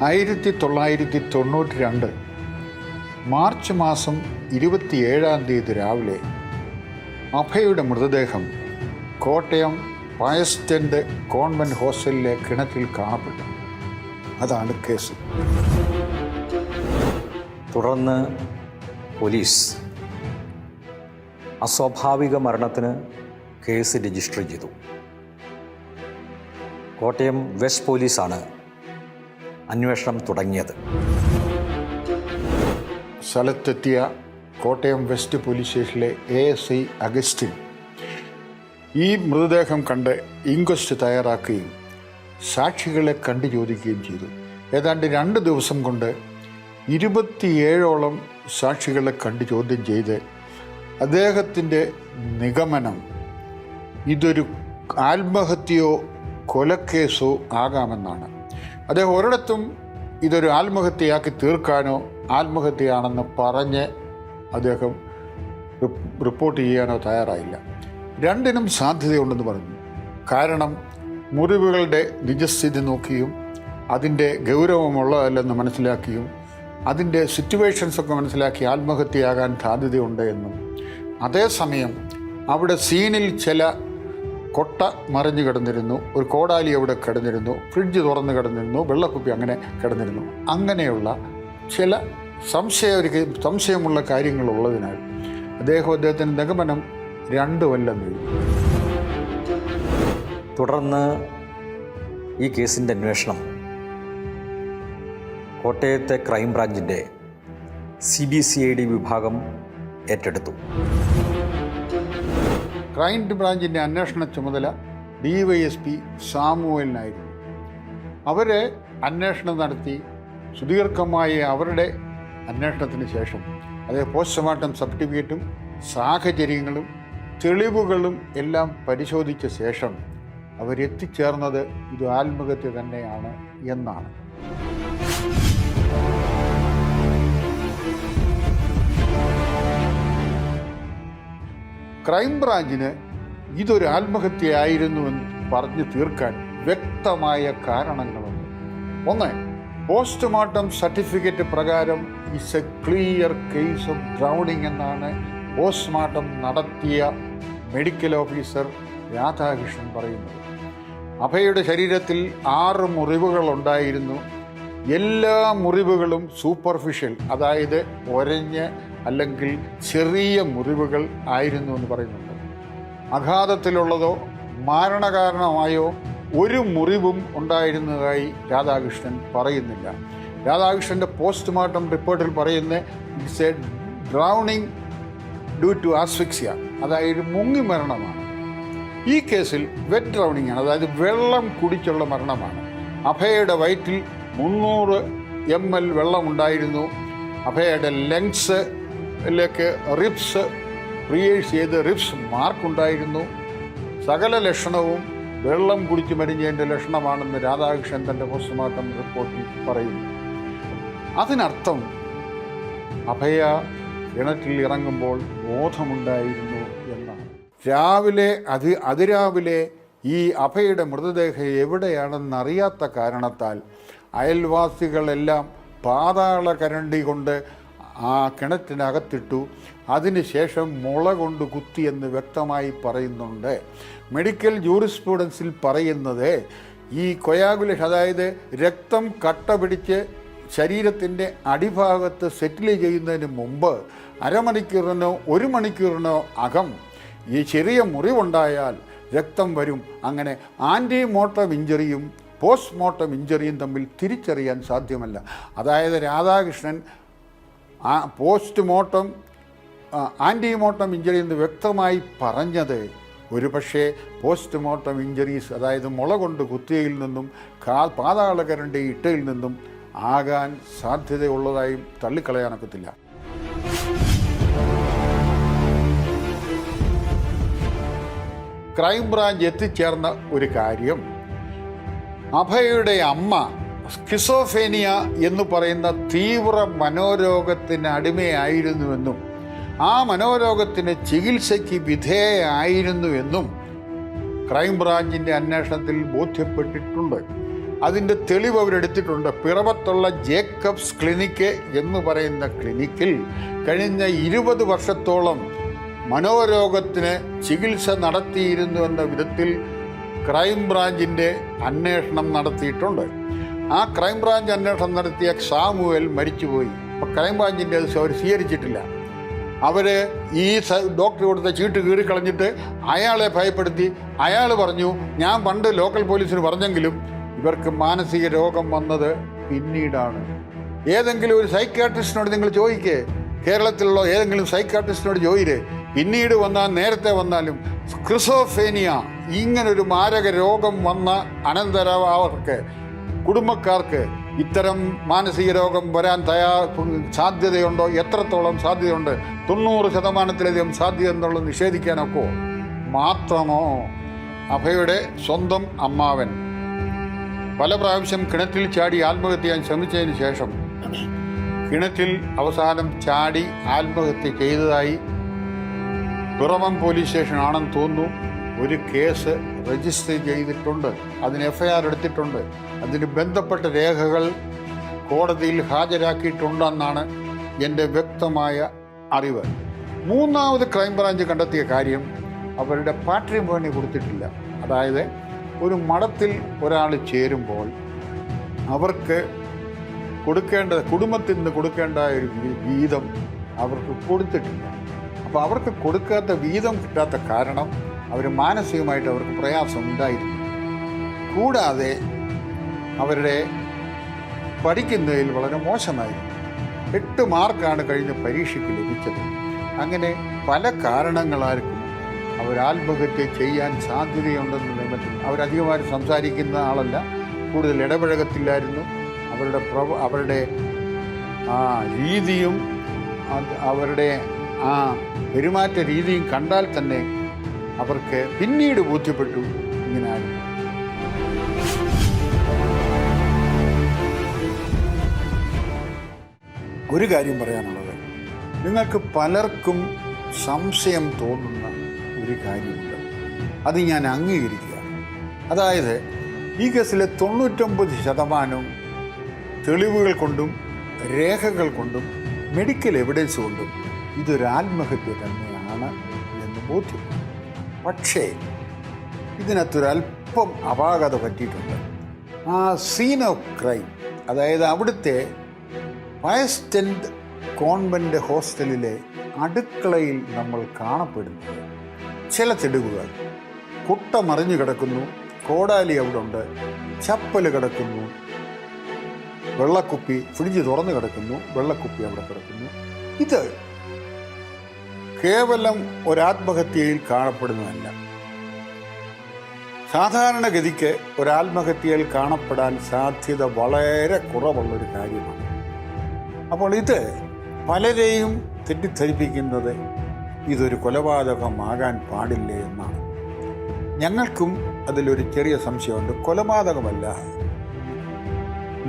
1992 March മാസം 27-ാം തീയതി രാവിലെ അഭയുടെ മൃതദേഹം കോട്ടയം പയസ്റ്റൻ്റ് കോൺവെൻറ്റ് ഹോസ്റ്റലിലെ കിണറ്റിൽ കാണപ്പെട്ടു. അതാണ് കേസ്. തുടർന്ന് പോലീസ് അസ്വാഭാവിക മരണത്തിന് കേസ് രജിസ്റ്റർ ചെയ്തു. കോട്ടയം വെസ്റ്റ് പോലീസാണ് അന്വേഷണം തുടങ്ങിയത്. സ്ഥലത്തെത്തിയ കോട്ടയം വെസ്റ്റ് പോലീസ് സ്റ്റേഷനിലെ ASI അഗസ്റ്റിൻ ഈ മൃതദേഹം കണ്ട് ഇൻക്വസ്റ്റ് തയ്യാറാക്കുകയും സാക്ഷികളെ കണ്ടു ചോദിക്കുകയും ചെയ്തു. ഏതാണ്ട് 2 ദിവസം കൊണ്ട് 27ഓളം സാക്ഷികളെ കണ്ട് ചോദ്യം ചെയ്ത് അദ്ദേഹത്തിൻ്റെ നിഗമനം ഇതൊരു ആത്മഹത്യയോ കൊലക്കേസോ ആകാമെന്നാണ്. അദ്ദേഹം ഒരിടത്തും ഇതൊരു ആത്മഹത്യയാക്കി തീർക്കാനോ ആത്മഹത്യയാണെന്ന് പറഞ്ഞ് അദ്ദേഹം റിപ്പോർട്ട് ചെയ്യാനോ തയ്യാറായില്ല. രണ്ടിനും സാധ്യതയുണ്ടെന്ന് പറഞ്ഞു. കാരണം മുറിവുകളുടെ നിജസ്ഥിതി നോക്കിയും അതിൻ്റെ ഗൗരവമുള്ളതല്ലെന്ന് മനസ്സിലാക്കിയും അതിൻ്റെ സിറ്റുവേഷൻസൊക്കെ മനസ്സിലാക്കി ആത്മഹത്യയാകാൻ സാധ്യതയുണ്ട് എന്നും, അതേസമയം അവിടെ സീനിൽ ചില കൊട്ട മറിഞ്ഞു കിടന്നിരുന്നു, ഒരു കോടാലി അവിടെ കിടന്നിരുന്നു, ഫ്രിഡ്ജ് തുറന്ന് കിടന്നിരുന്നു, വെള്ളക്കുപ്പി അങ്ങനെ കിടന്നിരുന്നു, അങ്ങനെയുള്ള ചില സംശയമുള്ള കാര്യങ്ങളുള്ളതിനാൽ അദ്ദേഹത്തിൻ്റെ നിഗമനം 2 കൊല്ലം കഴിഞ്ഞു. തുടർന്ന് ഈ കേസിൻ്റെ അന്വേഷണം കോട്ടയത്തെ ക്രൈംബ്രാഞ്ചിൻ്റെ CBCID വിഭാഗം ഏറ്റെടുത്തു. ക്രൈംബ്രാഞ്ചിൻ്റെ അന്വേഷണ ചുമതല DYSP സാമുവലിനായിരുന്നു. അവരെ അന്വേഷണം നടത്തി സുദീർഘമായ അവരുടെ അന്വേഷണത്തിന് ശേഷം അതേ പോസ്റ്റ്മോർട്ടം സർട്ടിഫിക്കറ്റും സാഹചര്യങ്ങളും തെളിവുകളും എല്ലാം പരിശോധിച്ച ശേഷം അവരെത്തിച്ചേർന്നത് ഇത് ആത്മഹത്യ തന്നെയാണ് എന്നാണ്. ക്രൈംബ്രാഞ്ചിന് ഇതൊരു ആത്മഹത്യയായിരുന്നുവെന്ന് പറഞ്ഞു തീർക്കാൻ വ്യക്തമായ കാരണങ്ങളുണ്ട്. 1, പോസ്റ്റ്മോർട്ടം സർട്ടിഫിക്കറ്റ് പ്രകാരം it's A clear case of drowning എന്നാണ് പോസ്റ്റ്മോർട്ടം നടത്തിയ മെഡിക്കൽ ഓഫീസർ രാധാകൃഷ്ണൻ പറയുന്നത്. അഭയുടെ ശരീരത്തിൽ 6 മുറിവുകളുണ്ടായിരുന്നു. എല്ലാ മുറിവുകളും സൂപ്പർഫിഷ്യൽ, അതായത് ഒരഞ്ഞ് അല്ലെങ്കിൽ ചെറിയ മുറിവുകൾ ആയിരുന്നു എന്ന് പറയുന്നുണ്ട്. ആഘാതത്തിലുള്ളതോ മരണകാരണമായോ ഒരു മുറിവും ഉണ്ടായിരുന്നതായി രാധാകൃഷ്ണൻ പറയുന്നില്ല. രാധാകൃഷ്ണൻ്റെ പോസ്റ്റ്മോർട്ടം റിപ്പോർട്ടിൽ പറയുന്ന it's a drowning due to asphyxia, അതായത് മുങ്ങി മരണമാണ്. ഈ കേസിൽ വെറ്റ് ഡ്രൗണിങ് ആണ്, അതായത് വെള്ളം കുടിച്ചുള്ള മരണമാണ്. അഭയയുടെ വയറ്റിൽ 300 ml വെള്ളമുണ്ടായിരുന്നു. അഭയയുടെ ലങ്സിലേക്ക് റിബ്സ് പ്രിയേഴ്സ് ചെയ്ത് റിബ്സ് മാർക്കുണ്ടായിരുന്നു. സകല ലക്ഷണവും വെള്ളം കുടിച്ച് മരിഞ്ഞതിൻ്റെ ലക്ഷണമാണെന്ന് രാധാകൃഷ്ണൻ തൻ്റെ പോസ്റ്റ്മോർട്ടം റിപ്പോർട്ടിൽ പറയുന്നു. അതിനർത്ഥം അഭയ കിണറ്റിൽ ഇറങ്ങുമ്പോൾ ബോധമുണ്ടായിരുന്നു എന്നാണ്. അതിരാവിലെ ഈ അഭയുടെ മൃതദേഹം എവിടെയാണെന്നറിയാത്ത കാരണത്താൽ അയൽവാസികളെല്ലാം പാതാള കരണ്ടി കൊണ്ട് ആ കിണറ്റിനകത്തിട്ടു. അതിനുശേഷം മുള കൊണ്ട് കുത്തിയെന്ന് വ്യക്തമായി പറയുന്നുണ്ട്. മെഡിക്കൽ ജൂറിസ്പ്രുഡൻസിൽ പറയുന്നത് ഈ കൊയാഗുലേഷൻ, അതായത് രക്തം കട്ട പിടിച്ച് ശരീരത്തിൻ്റെ അടിഭാഗത്ത് സെറ്റിൽ ചെയ്യുന്നതിന് മുമ്പ് അരമണിക്കൂറിനോ 1 മണിക്കൂറിനോ അകം ഈ ചെറിയ മുറിവുണ്ടായാൽ രക്തം വരും. അങ്ങനെ ആൻറ്റിമോർട്ടം ഇഞ്ചറിയും പോസ്റ്റ്മോർട്ടം ഇഞ്ചറിയും തമ്മിൽ തിരിച്ചറിയാൻ സാധ്യമല്ല. അതായത് രാധാകൃഷ്ണൻ പോസ്റ്റ്മോർട്ടം ആൻറ്റിമോർട്ടം ഇഞ്ചറി എന്ന് വ്യക്തമായി പറഞ്ഞത് ഒരുപക്ഷെ പോസ്റ്റ്മോർട്ടം ഇഞ്ചറീസ്, അതായത് മുള കൊണ്ട് കുത്തിയയിൽ നിന്നും പാതാളകരൻ്റെ ഇട്ടയിൽ നിന്നും ആകാൻ സാധ്യതയുള്ളതായും തള്ളിക്കളയാനൊക്കത്തില്ല. ക്രൈംബ്രാഞ്ച് എത്തിച്ചേർന്ന ഒരു കാര്യം, അഭയയുടെ അമ്മ സ്കിസോഫേനിയ എന്ന് പറയുന്ന തീവ്ര മനോരോഗത്തിന് അടിമയായിരുന്നുവെന്നും ആ മനോരോഗത്തിന് ചികിത്സയ്ക്ക് വിധേയയായിരുന്നുവെന്നും ക്രൈംബ്രാഞ്ചിൻ്റെ അന്വേഷണത്തിൽ ബോധ്യപ്പെട്ടിട്ടുണ്ട്. അതിൻ്റെ തെളിവ് അവരെടുത്തിട്ടുണ്ട്. പിറവത്തുള്ള ജേക്കബ്സ് ക്ലിനിക്ക് എന്ന് പറയുന്ന ക്ലിനിക്കിൽ കഴിഞ്ഞ 20 വർഷത്തോളം മനോരോഗത്തിന് ചികിത്സ നടത്തിയിരുന്നു എന്ന വിധത്തിൽ ക്രൈംബ്രാഞ്ചിൻ്റെ അന്വേഷണം നടത്തിയിട്ടുണ്ട്. ആ ക്രൈംബ്രാഞ്ച് അന്വേഷണം നടത്തിയ സാമുവൽ മരിച്ചുപോയി. അപ്പോൾ ക്രൈംബ്രാഞ്ചിൻ്റെ അത് അവർ സ്വീകരിച്ചിട്ടില്ല. അവർ ഈ ഡോക്ടർ കൊടുത്ത ചീട്ട് കീറിക്കളഞ്ഞിട്ട് അയാളെ ഭയപ്പെടുത്തി. അയാൾ പറഞ്ഞു, ഞാൻ പണ്ട് ലോക്കൽ പോലീസിന് പറഞ്ഞെങ്കിലും ഇവർക്ക് മാനസിക രോഗം വന്നത് പിന്നീടാണ്. ഏതെങ്കിലും ഒരു സൈക്യാട്രിസ്റ്റിനോട് നിങ്ങൾ ചോദിക്കേ, കേരളത്തിലുള്ള ഏതെങ്കിലും സൈക്യാട്രിസ്റ്റിനോട് ചോദിക്കേ, പിന്നീട് വന്നാൽ നേരത്തെ വന്നാലും സ്ക്രിസോഫേനിയ ഇങ്ങനൊരു മാരക രോഗം വന്ന അനന്തരം അവർക്ക് കുടുംബക്കാർക്ക് ഇത്തരം മാനസിക രോഗം വരാൻ സാധ്യതയുണ്ടോ? എത്രത്തോളം സാധ്യതയുണ്ട്? 90% സാധ്യത എന്നുള്ളത് നിഷേധിക്കാനൊക്കെ മാത്രമോ? അഭയുടെ സ്വന്തം അമ്മാവൻ പല പ്രാവശ്യം കിണറ്റിൽ ചാടി ആത്മഹത്യ ചെയ്യാൻ ശ്രമിച്ചതിന് ശേഷം കിണറ്റിൽ അവസാനം ചാടി ആത്മഹത്യ ചെയ്തതായി പിറവം പോലീസ് സ്റ്റേഷൻ ആണെന്ന് തോന്നുന്നു ഒരു കേസ് രജിസ്റ്റർ ചെയ്തിട്ടുണ്ട്. അതിന് FIR എടുത്തിട്ടുണ്ട്. അതിന് ബന്ധപ്പെട്ട രേഖകൾ കോടതിയിൽ ഹാജരാക്കിയിട്ടുണ്ടെന്നാണ് എൻ്റെ വ്യക്തമായ അറിവ്. മൂന്നാമത് ക്രൈംബ്രാഞ്ച് കണ്ടെത്തിയ കാര്യം, അവരുടെ പാട്രിമോണി കൊടുത്തിട്ടില്ല. അതായത് ഒരു മഠത്തിൽ ഒരാൾ ചേരുമ്പോൾ അവർക്ക് കുടുംബത്തിൽ നിന്ന് കൊടുക്കേണ്ട ഒരു വീതം അവർക്ക് കൊടുത്തിട്ടില്ല. അപ്പോൾ അവർക്ക് കൊടുക്കാത്ത വീതം കിട്ടാത്ത കാരണം അവർ മാനസികമായിട്ട് അവർക്ക് പ്രയാസം ഉണ്ടായിരുന്നു. കൂടാതെ അവരുടെ പഠിക്കുന്നതിൽ വളരെ മോശമായിരുന്നു. 8 മാർക്കാണ് കഴിഞ്ഞ പരീക്ഷയ്ക്ക് ലഭിച്ചത്. അങ്ങനെ പല കാരണങ്ങളാർക്കും അവർ ആത്മഹത്യ ചെയ്യാൻ സാധ്യതയുണ്ടെന്ന് പറ്റും. അവരധികമായിട്ട് സംസാരിക്കുന്ന ആളല്ല, കൂടുതൽ ഇടപഴകത്തില്ലായിരുന്നു. അവരുടെ രീതിയും അവരുടെ പെരുമാറ്റ രീതിയും കണ്ടാൽ തന്നെ അവർക്ക് പിന്നീട് ബോധ്യപ്പെട്ടു ഇങ്ങനെയായിരുന്നു. ഒരു കാര്യം പറയാനുള്ളത്, നിങ്ങൾക്ക് പലർക്കും സംശയം തോന്നുന്ന ഒരു കാര്യമുണ്ട്. അത് ഞാൻ അംഗീകരിക്കുകയാണ്. അതായത് ഈ കേസിലെ 99% തെളിവുകൾ കൊണ്ടും രേഖകൾ കൊണ്ടും മെഡിക്കൽ എവിഡൻസ് കൊണ്ടും ഇതൊരു ആത്മഹത്യ തന്നെയാണ് എന്ന് ബോധ്യപ്പെട്ടു. പക്ഷേ ഇതിനകത്തൊരല്പം അപാകത പറ്റിയിട്ടുണ്ട്. ആ സീൻ ഓഫ് ക്രൈം, അതായത് അവിടുത്തെ വയസ്റ്റൻഡ് കോൺവെൻറ്റ് ഹോസ്റ്റലിലെ അടുക്കളയിൽ നമ്മൾ കാണപ്പെടുന്നത് ചില തെളിവുകൾ. കുട്ട മറിഞ്ഞു കിടക്കുന്നു, കോടാലി അവിടെ ഉണ്ട്, ചപ്പല് കിടക്കുന്നു, വെള്ളക്കുപ്പി ഫ്രിഡ്ജ് തുറന്നു കിടക്കുന്നു, വെള്ളക്കുപ്പി അവിടെ കിടക്കുന്നു. ഇത് കേവലം ഒരാത്മഹത്യയിൽ കാണപ്പെടുന്നതല്ല. സാധാരണഗതിക്ക് ഒരാത്മഹത്യയിൽ കാണപ്പെടാൻ സാധ്യത വളരെ കുറവുള്ളൊരു കാര്യമാണ്. അപ്പോൾ ഇത് പലരെയും തെറ്റിദ്ധരിപ്പിക്കുന്നത് ഇതൊരു കൊലപാതകമാകാൻ പാടില്ല എന്നാണ്. ഞങ്ങൾക്കും അതിലൊരു ചെറിയ സംശയമുണ്ട്. കൊലപാതകമല്ല.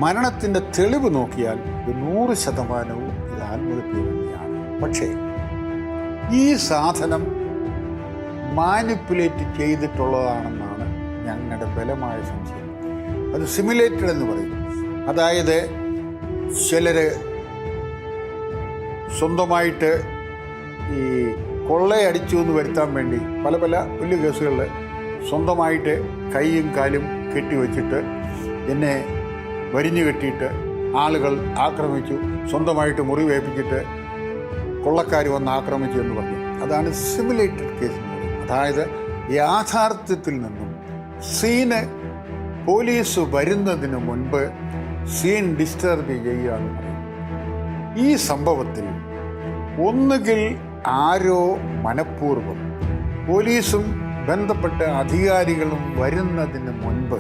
മരണത്തിൻ്റെ തെളിവ് നോക്കിയാൽ 100% ഇത് ആത്മഹത്യ തന്നെയാണ്. പക്ഷേ ഈ സാധനം മാനിപ്പുലേറ്റ് ചെയ്തിട്ടുള്ളതാണെന്നാണ് ഞങ്ങളുടെ ബലമായ സംശയം. അത് സിമുലേറ്റഡ് എന്ന് പറയും. അതായത് ചിലർ സ്വന്തമായിട്ട് ഈ കൊള്ളയടിച്ചു എന്ന് വരുത്താൻ വേണ്ടി പല വലിയ കേസുകളിൽ സ്വന്തമായിട്ട് കൈയും കാലും കെട്ടിവെച്ചിട്ട് എന്നെ വരിഞ്ഞു കെട്ടിയിട്ട് ആളുകൾ ആക്രമിച്ചു, സ്വന്തമായിട്ട് മുറിവേൽപ്പിച്ചിട്ട് കൊള്ളക്കാർ വന്ന് ആക്രമിച്ചു എന്ന് പറഞ്ഞു. അതാണ് സിമുലേറ്റഡ് കേസ് എന്ന് പറയുന്നത്. അതായത് യാഥാർത്ഥ്യത്തിൽ നിന്നും സീന് പോലീസ് വരുന്നതിന് മുൻപ് സീൻ ഡിസ്റ്റർബ് ചെയ്യുക എന്ന് പറയും. ഈ സംഭവത്തിൽ ഒന്നുകിൽ ആരോ മനഃപൂർവ്വം പോലീസും ബന്ധപ്പെട്ട അധികാരികളും വരുന്നതിന് മുൻപ്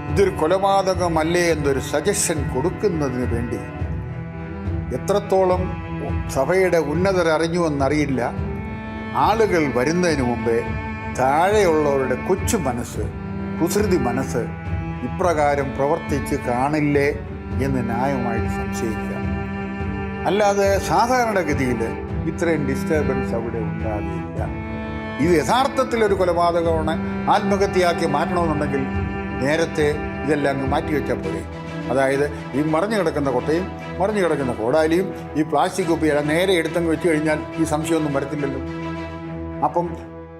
ഇതൊരു കൊലപാതകമല്ലേ എന്നൊരു സജഷൻ കൊടുക്കുന്നതിന് വേണ്ടി, എത്രത്തോളം സഭയുടെ ഉന്നതർ അറിഞ്ഞുവെന്നറിയില്ല, ആളുകൾ വരുന്നതിന് മുമ്പേ താഴെയുള്ളവരുടെ കൊച്ചു മനസ്സ്, കുസൃതി മനസ്സ് ഇപ്രകാരം പ്രവർത്തിച്ച് കാണില്ലേ എന്ന് ന്യായമായിട്ട് സംശയിക്കുക. അല്ലാതെ സാധാരണഗതിയിൽ ഇത്രയും ഡിസ്റ്റർബൻസ് അവിടെ ഉണ്ടാകില്ല. ഇത് യഥാർത്ഥത്തിലൊരു കൊലപാതകമാണ്. ആത്മഹത്യയാക്കി മാറ്റണമെന്നുണ്ടെങ്കിൽ നേരത്തെ ഇതെല്ലാം അങ്ങ് മാറ്റി വെച്ചാൽ പോലെ. അതായത് ഈ മറിഞ്ഞു കിടക്കുന്ന കൊട്ടയും മറിഞ്ഞു കിടക്കുന്ന കോടാലിയും ഈ പ്ലാസ്റ്റിക് കുപ്പിയെല്ലാം നേരെ എടുത്തങ്ങ് വെച്ച് കഴിഞ്ഞാൽ ഈ സംശയമൊന്നും വരത്തില്ലല്ലോ. അപ്പം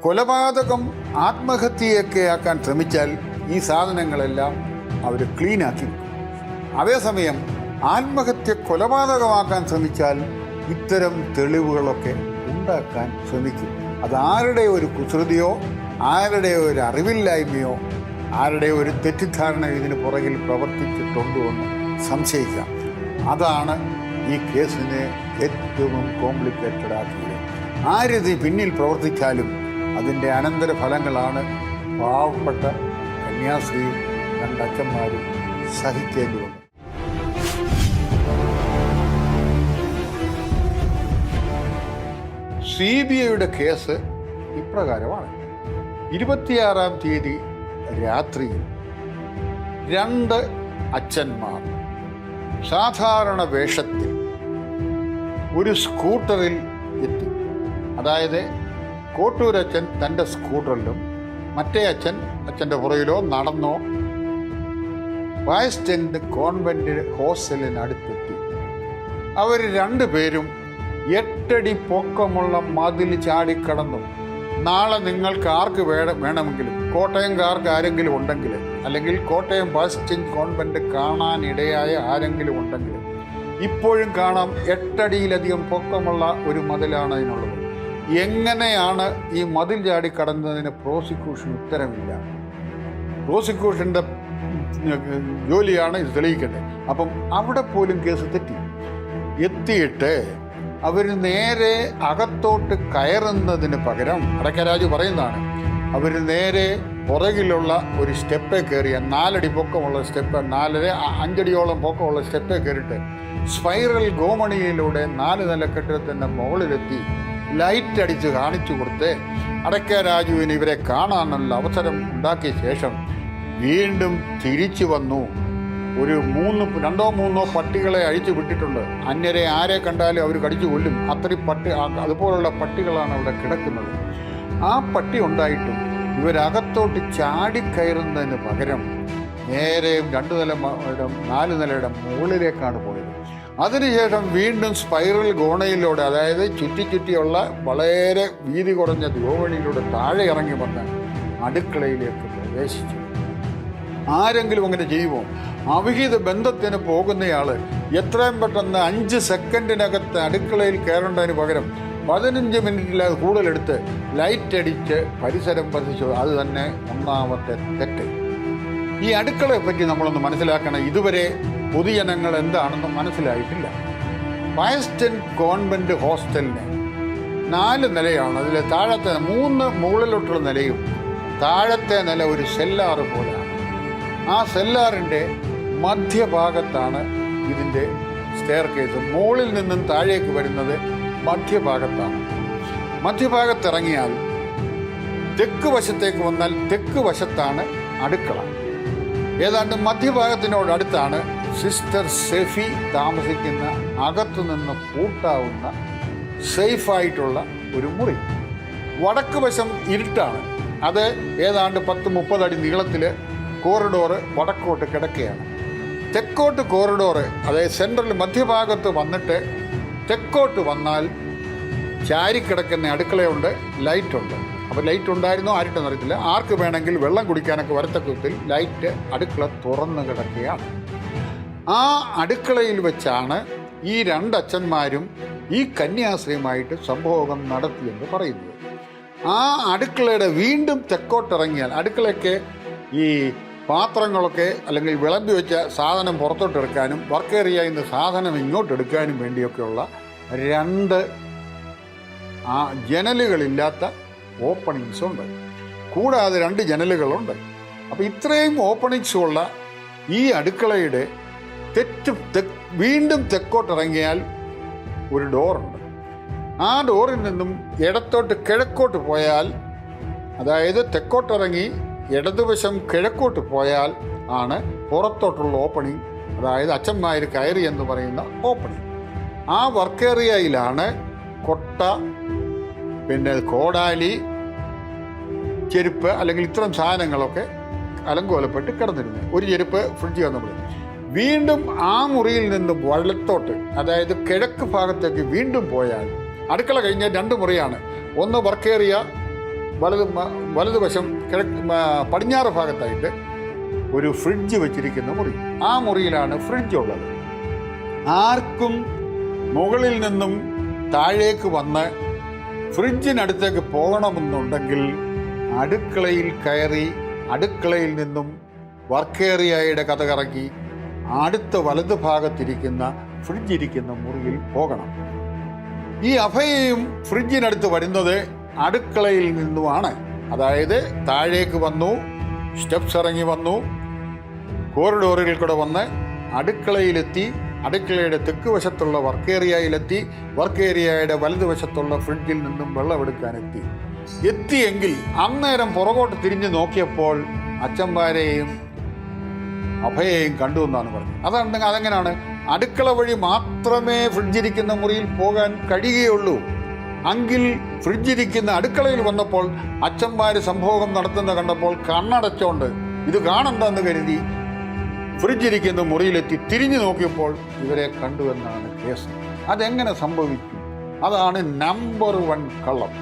കൊലപാതകം ആത്മഹത്യയൊക്കെ ആക്കാൻ ശ്രമിച്ചാൽ ഈ സാധനങ്ങളെല്ലാം അവർ ക്ലീനാക്കി വെക്കും. അതേസമയം ആത്മഹത്യ കൊലപാതകമാക്കാൻ ശ്രമിച്ചാൽ ഇത്തരം തെളിവുകളൊക്കെ ഉണ്ടാക്കാൻ ശ്രമിക്കും. അതാരുടെ ഒരു കുസൃതിയോ ആരുടെ ഒരു അറിവില്ലായ്മയോ ആരുടെ ഒരു തെറ്റിദ്ധാരണ ഇതിന് പുറകിൽ പ്രവർത്തിച്ചിട്ടുണ്ടോ എന്ന് സംശയിക്കാം. അതാണ് ഈ കേസിനെ ഏറ്റവും കോംപ്ലിക്കേറ്റഡ് ആക്കിയത്. ആരിത് പിന്നിൽ പ്രവർത്തിച്ചാലും അതിൻ്റെ അനന്തരഫലങ്ങളാണ് പാവപ്പെട്ട കന്യാസ്ത്രീയും രണ്ടച്ഛന്മാരും സഹിക്കേണ്ടി വന്നത്. CBIയുടെ കേസ് ഇപ്രകാരമാണ്. 26-ാം തീയതി രാത്രിയിൽ 2 അച്ഛന്മാർ സാധാരണ വേഷത്തിൽ ഒരു സ്കൂട്ടറിൽ എത്തി. അതായത് കോട്ടൂരച്ഛൻ തൻ്റെ സ്കൂട്ടറിലും മറ്റേ അച്ഛൻ്റെ പുറകിലോ നടന്നോ വയസ്റ്റെൻഡ് കോൺവെന്റ് ഹോസ്റ്റലിനടുത്തെത്തി. അവർ 2 പേരും 8 അടി പൊക്കമുള്ള മതിൽ ചാടിക്കടന്നു. നാളെ നിങ്ങൾക്ക് ആർക്ക് വേണമെങ്കിലും കോട്ടയംകാർക്ക് ആരെങ്കിലും ഉണ്ടെങ്കിൽ, അല്ലെങ്കിൽ കോട്ടയം വയസ്റ്റെൻഡ് കോൺവെന്റ് കാണാനിടയായ ആരെങ്കിലും ഉണ്ടെങ്കിൽ ഇപ്പോഴും കാണാം 8 അടിയിലധികം പൊക്കമുള്ള ഒരു മതിലാണ് അതിനുള്ളത്. എങ്ങനെയാണ് ഈ മതിൽ ചാടിക്കടന്നതിന് പ്രോസിക്യൂഷൻ ഉത്തരമില്ല. പ്രോസിക്യൂഷൻ്റെ ജോലിയാണ് ഇത് തെളിയിക്കേണ്ടത്. അപ്പം അവിടെ പോലും കേസ് എത്തിയിട്ട് അവർ നേരെ അകത്തോട്ട് കയറുന്നതിന് പകരം, അടക്കരാജു പറയുന്നതാണ്, അവർ നേരെ പുറകിലുള്ള ഒരു സ്റ്റെപ്പേ കയറിയ 4 അടി പൊക്കമുള്ള സ്റ്റെപ്പ്, 5 അടിയോളം പൊക്കമുള്ള സ്റ്റെപ്പേ കയറിയിട്ട് സ്പൈറൽ ഗോമണിയിലൂടെ 4 നില കെട്ടിടത്തിൻ്റെ മുകളിലെത്തി ലൈറ്റ് അടിച്ച് കാണിച്ചു കൊടുത്ത് അടക്കരാജുവിന് ഇവരെ കാണാനുള്ള അവസരം ഉണ്ടാക്കിയ ശേഷം വീണ്ടും തിരിച്ചു വന്നു. ഒരു 2-3 പട്ടികളെ അഴിച്ചു വിട്ടിട്ടുണ്ട്. അന്യരെ ആരെ കണ്ടാലും അവർ കടിച്ചു കൊല്ലും. അത്രയും അതുപോലുള്ള പട്ടികളാണ് അവിടെ കിടക്കുന്നത്. ആ പട്ടി ഉണ്ടായിട്ടും ഇവരകത്തോട്ട് ചാടിക്കയറുന്നതിന് പകരം നേരെ 2 നില 4 നിലയുടെ മുകളിലേക്കാണ് പോയത്. അതിനുശേഷം വീണ്ടും സ്പൈറൽ ഗോണയിലൂടെ, അതായത് ചുറ്റിയുള്ള വളരെ വീതി കുറഞ്ഞ ഗോവണിയിലൂടെ താഴെ ഇറങ്ങി വന്ന് അടുക്കളയിലേക്ക് പ്രവേശിച്ചു. ആരെങ്കിലും അങ്ങനെ ചെയ്യുമോ? അവിഹിത ബന്ധത്തിന് പോകുന്നയാൾ എത്രയും പെട്ടെന്ന് 5 സെക്കൻഡിനകത്ത് അടുക്കളയിൽ കയറേണ്ടതിന് പകരം 15 മിനിറ്റിൽ കൂടുതലെടുത്ത് ലൈറ്റ് അടിച്ച് പരിസരം പതിച്ചു. അത് തന്നെ ഒന്നാമത്തെ തെറ്റ്. ഈ അടുക്കളയെ പറ്റി നമ്മളൊന്ന് മനസ്സിലാക്കണം. ഇതുവരെ പൊതുജനങ്ങൾ എന്താണെന്ന് മനസ്സിലായിട്ടില്ല. വയസ്റ്റെൻഡ് കോൺവെന്റ് ഹോസ്റ്റലിന് 4 നിലയാണ്. അതിൽ താഴത്തെ 3 മുകളിലോട്ടുള്ള നിലയും താഴത്തെ നില ഒരു സെല്ലാറ് പോലെയാണ്. ആ സെല്ലാറിൻ്റെ മധ്യഭാഗത്താണ് ഇതിൻ്റെ സ്റ്റെയർ കേസ്. മുകളിൽ നിന്നും താഴേക്ക് വരുന്നത് മധ്യഭാഗത്താണ്. മധ്യഭാഗത്തിറങ്ങിയാൽ തെക്ക് വശത്തേക്ക് വന്നാൽ തെക്ക് വശത്താണ് അടുക്കള. ഏതാണ്ട് മധ്യഭാഗത്തിനോടടുത്താണ് സിസ്റ്റർ സെഫി താമസിക്കുന്ന അകത്തുനിന്ന് പൂട്ടാവുന്ന സേഫായിട്ടുള്ള ഒരു മുറി. വടക്ക് വശം ഇരുട്ടാണ്. അത് ഏതാണ്ട് 10-30 അടി നീളത്തിൽ കോറിഡോറ് വടക്കോട്ട് കിടക്കുകയാണ്. തെക്കോട്ട് കോറിഡോറ്, അതായത് സെൻട്രൽ മധ്യഭാഗത്ത് വന്നിട്ട് തെക്കോട്ട് വന്നാൽ ചാരിക്കിടക്കുന്ന അടുക്കളയുണ്ട്, ലൈറ്റുണ്ട്. അപ്പോൾ ലൈറ്റ് ഉണ്ടായിരുന്നോ ആരിട്ടെന്ന് അറിയത്തില്ല. ആർക്ക് വേണമെങ്കിൽ വെള്ളം കുടിക്കാനൊക്കെ വരത്തക്കത്തിൽ ലൈറ്റ് അടുക്കള തുറന്നു കിടക്കുകയാണ്. ആ അടുക്കളയിൽ വെച്ചാണ് ഈ 2 അച്ഛന്മാരും ഈ കന്യാസ്ത്രീയുമായിട്ട് സംഭോഗം നടത്തിയെന്ന് പറയുന്നത്. ആ അടുക്കളയുടെ വീണ്ടും തെക്കോട്ടിറങ്ങിയാൽ അടുക്കളയ്ക്ക് ഈ പാത്രങ്ങളൊക്കെ അല്ലെങ്കിൽ വിളമ്പി വെച്ച സാധനം പുറത്തോട്ടെടുക്കാനും വർക്ക് ഏരിയയിൽ നിന്ന് സാധനം ഇങ്ങോട്ടെടുക്കാനും വേണ്ടിയൊക്കെയുള്ള 2 ജനലുകളില്ലാത്ത ഓപ്പണിങ്സ് ഉണ്ട്. കൂടാതെ 2 ജനലുകളുണ്ട്. അപ്പോൾ ഇത്രയും ഓപ്പണിങ്സ് ഉള്ള ഈ അടുക്കളയുടെ വീണ്ടും തെക്കോട്ടിറങ്ങിയാൽ ഒരു ഡോറുണ്ട്. ആ ഡോറിൽ നിന്നും ഇടത്തോട്ട് കിഴക്കോട്ട് പോയാൽ, അതായത് തെക്കോട്ടിറങ്ങി ഇടതുവശം കിഴക്കോട്ട് പോയാൽ ആണ് പുറത്തോട്ടുള്ള ഓപ്പണിങ്, അതായത് അച്ഛന്മാർ കയറി എന്ന് പറയുന്ന ഓപ്പണിങ്. ആ വർക്ക് ഏരിയയിലാണ് കൊട്ട, പിന്നെ കോടാലി, ചെരുപ്പ് അല്ലെങ്കിൽ ഇത്തരം സാധനങ്ങളൊക്കെ അലങ്കോലപ്പെട്ട് കിടന്നിരുന്നു. ഒരു ചെരുപ്പ് ഫ്രിഡ്ജ് വന്നപ്പോൾ വീണ്ടും ആ മുറിയിൽ നിന്ന് വലത്തോട്ട്, അതായത് കിഴക്ക് ഭാഗത്തേക്ക് വീണ്ടും പോയാൽ അടുക്കള കഴിഞ്ഞ 2 മുറിയാണ്. ഒന്ന് വർക്ക് ഏരിയ, വലതുവശം പടിഞ്ഞാറ് ഭാഗത്തായിട്ട് ഒരു ഫ്രിഡ്ജ് വെച്ചിരിക്കുന്ന മുറി. ആ മുറിയിലാണ് ഫ്രിഡ്ജ് ഉള്ളത്. ആർക്കും മുകളിൽ നിന്നും താഴേക്ക് വന്ന് ഫ്രിഡ്ജിനടുത്തേക്ക് പോകണമെന്നുണ്ടെങ്കിൽ അടുക്കളയിൽ കയറി അടുക്കളയിൽ നിന്നും വർക്ക് ഏരിയയുടെ കഥ കറങ്ങി അടുത്ത വലതു ഭാഗത്തിരിക്കുന്ന ഫ്രിഡ്ജിരിക്കുന്ന മുറിയിൽ പോകണം. ഈ അഭയയും ഫ്രിഡ്ജിനടുത്ത് വരുന്നത് അടുക്കളയിൽ നിന്നുമാണ്. അതായത് താഴേക്ക് വന്നു, സ്റ്റെപ്സ് ഇറങ്ങി വന്നു, കോറിഡോറുകളിൽ കൂടെ വന്ന് അടുക്കളയിലെത്തി, അടുക്കളയുടെ തെക്ക് വശത്തുള്ള വർക്ക് ഏരിയയിലെത്തി, വർക്ക് ഏരിയയുടെ വലതുവശത്തുള്ള ഫ്രിഡ്ജിൽ നിന്നും എത്തിയെങ്കിൽ അന്നേരം പുറകോട്ട് തിരിഞ്ഞു നോക്കിയപ്പോൾ അച്ഛന്മാരെയും അഭയെയും കണ്ടു എന്നാണ് പറഞ്ഞത്. അതെങ്ങനെയാണ്? അടുക്കള വഴി മാത്രമേ ഫ്രിഡ്ജിരിക്കുന്ന മുറിയിൽ പോകാൻ കഴിയുകയുള്ളൂ. എങ്കിൽ ഫ്രിഡ്ജിരിക്കുന്ന അടുക്കളയിൽ വന്നപ്പോൾ അച്ഛന്മാർ സംഭോഗം നടത്തുന്ന കണ്ടപ്പോൾ കണ്ണടച്ചോണ്ട് ഇത് കാണണ്ടെന്ന് കരുതി ഫ്രിഡ്ജിരിക്കുന്ന മുറിയിലെത്തി തിരിഞ്ഞു നോക്കിയപ്പോൾ ഇവരെ കണ്ടുവെന്നാണ് കേസ്. അതെങ്ങനെ സംഭവിക്കും? അതാണ് നമ്പർ 1 കള്ളം.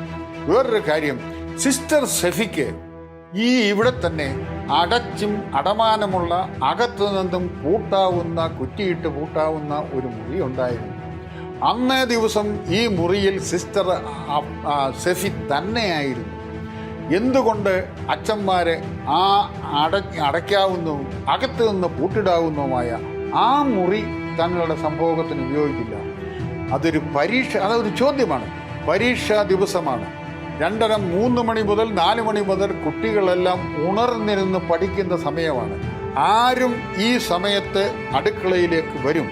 വേറൊരു കാര്യം, സിസ്റ്റർ സെഫിക്ക് ഇവിടെ തന്നെ അടച്ചും അടമാനമുള്ള അകത്തു നിന്നും കുറ്റിയിട്ട് പൂട്ടാവുന്ന ഒരു മുറി ഉണ്ടായിരുന്നു. അന്നേ ദിവസം ഈ മുറിയിൽ സിസ്റ്റർ സെഫി തന്നെയായിരുന്നു. എന്തുകൊണ്ട് അച്ഛന്മാരെ ആ അടയ്ക്കാവുന്നതും അകത്ത് നിന്ന് പൂട്ടിടാവുന്നതുമായ ആ മുറി തങ്ങളുടെ സംഭോഗത്തിന് ഉപയോഗിക്കില്ല? അതൊരു ചോദ്യമാണ്. പരീക്ഷാ ദിവസമാണ്. 2:30-3 മണി മുതൽ 4 മണി മുതൽ കുട്ടികളെല്ലാം ഉണർന്നിരുന്ന് പഠിക്കുന്ന സമയമാണ്. ആരും ഈ സമയത്ത് അടുക്കളയിലേക്ക് വരും.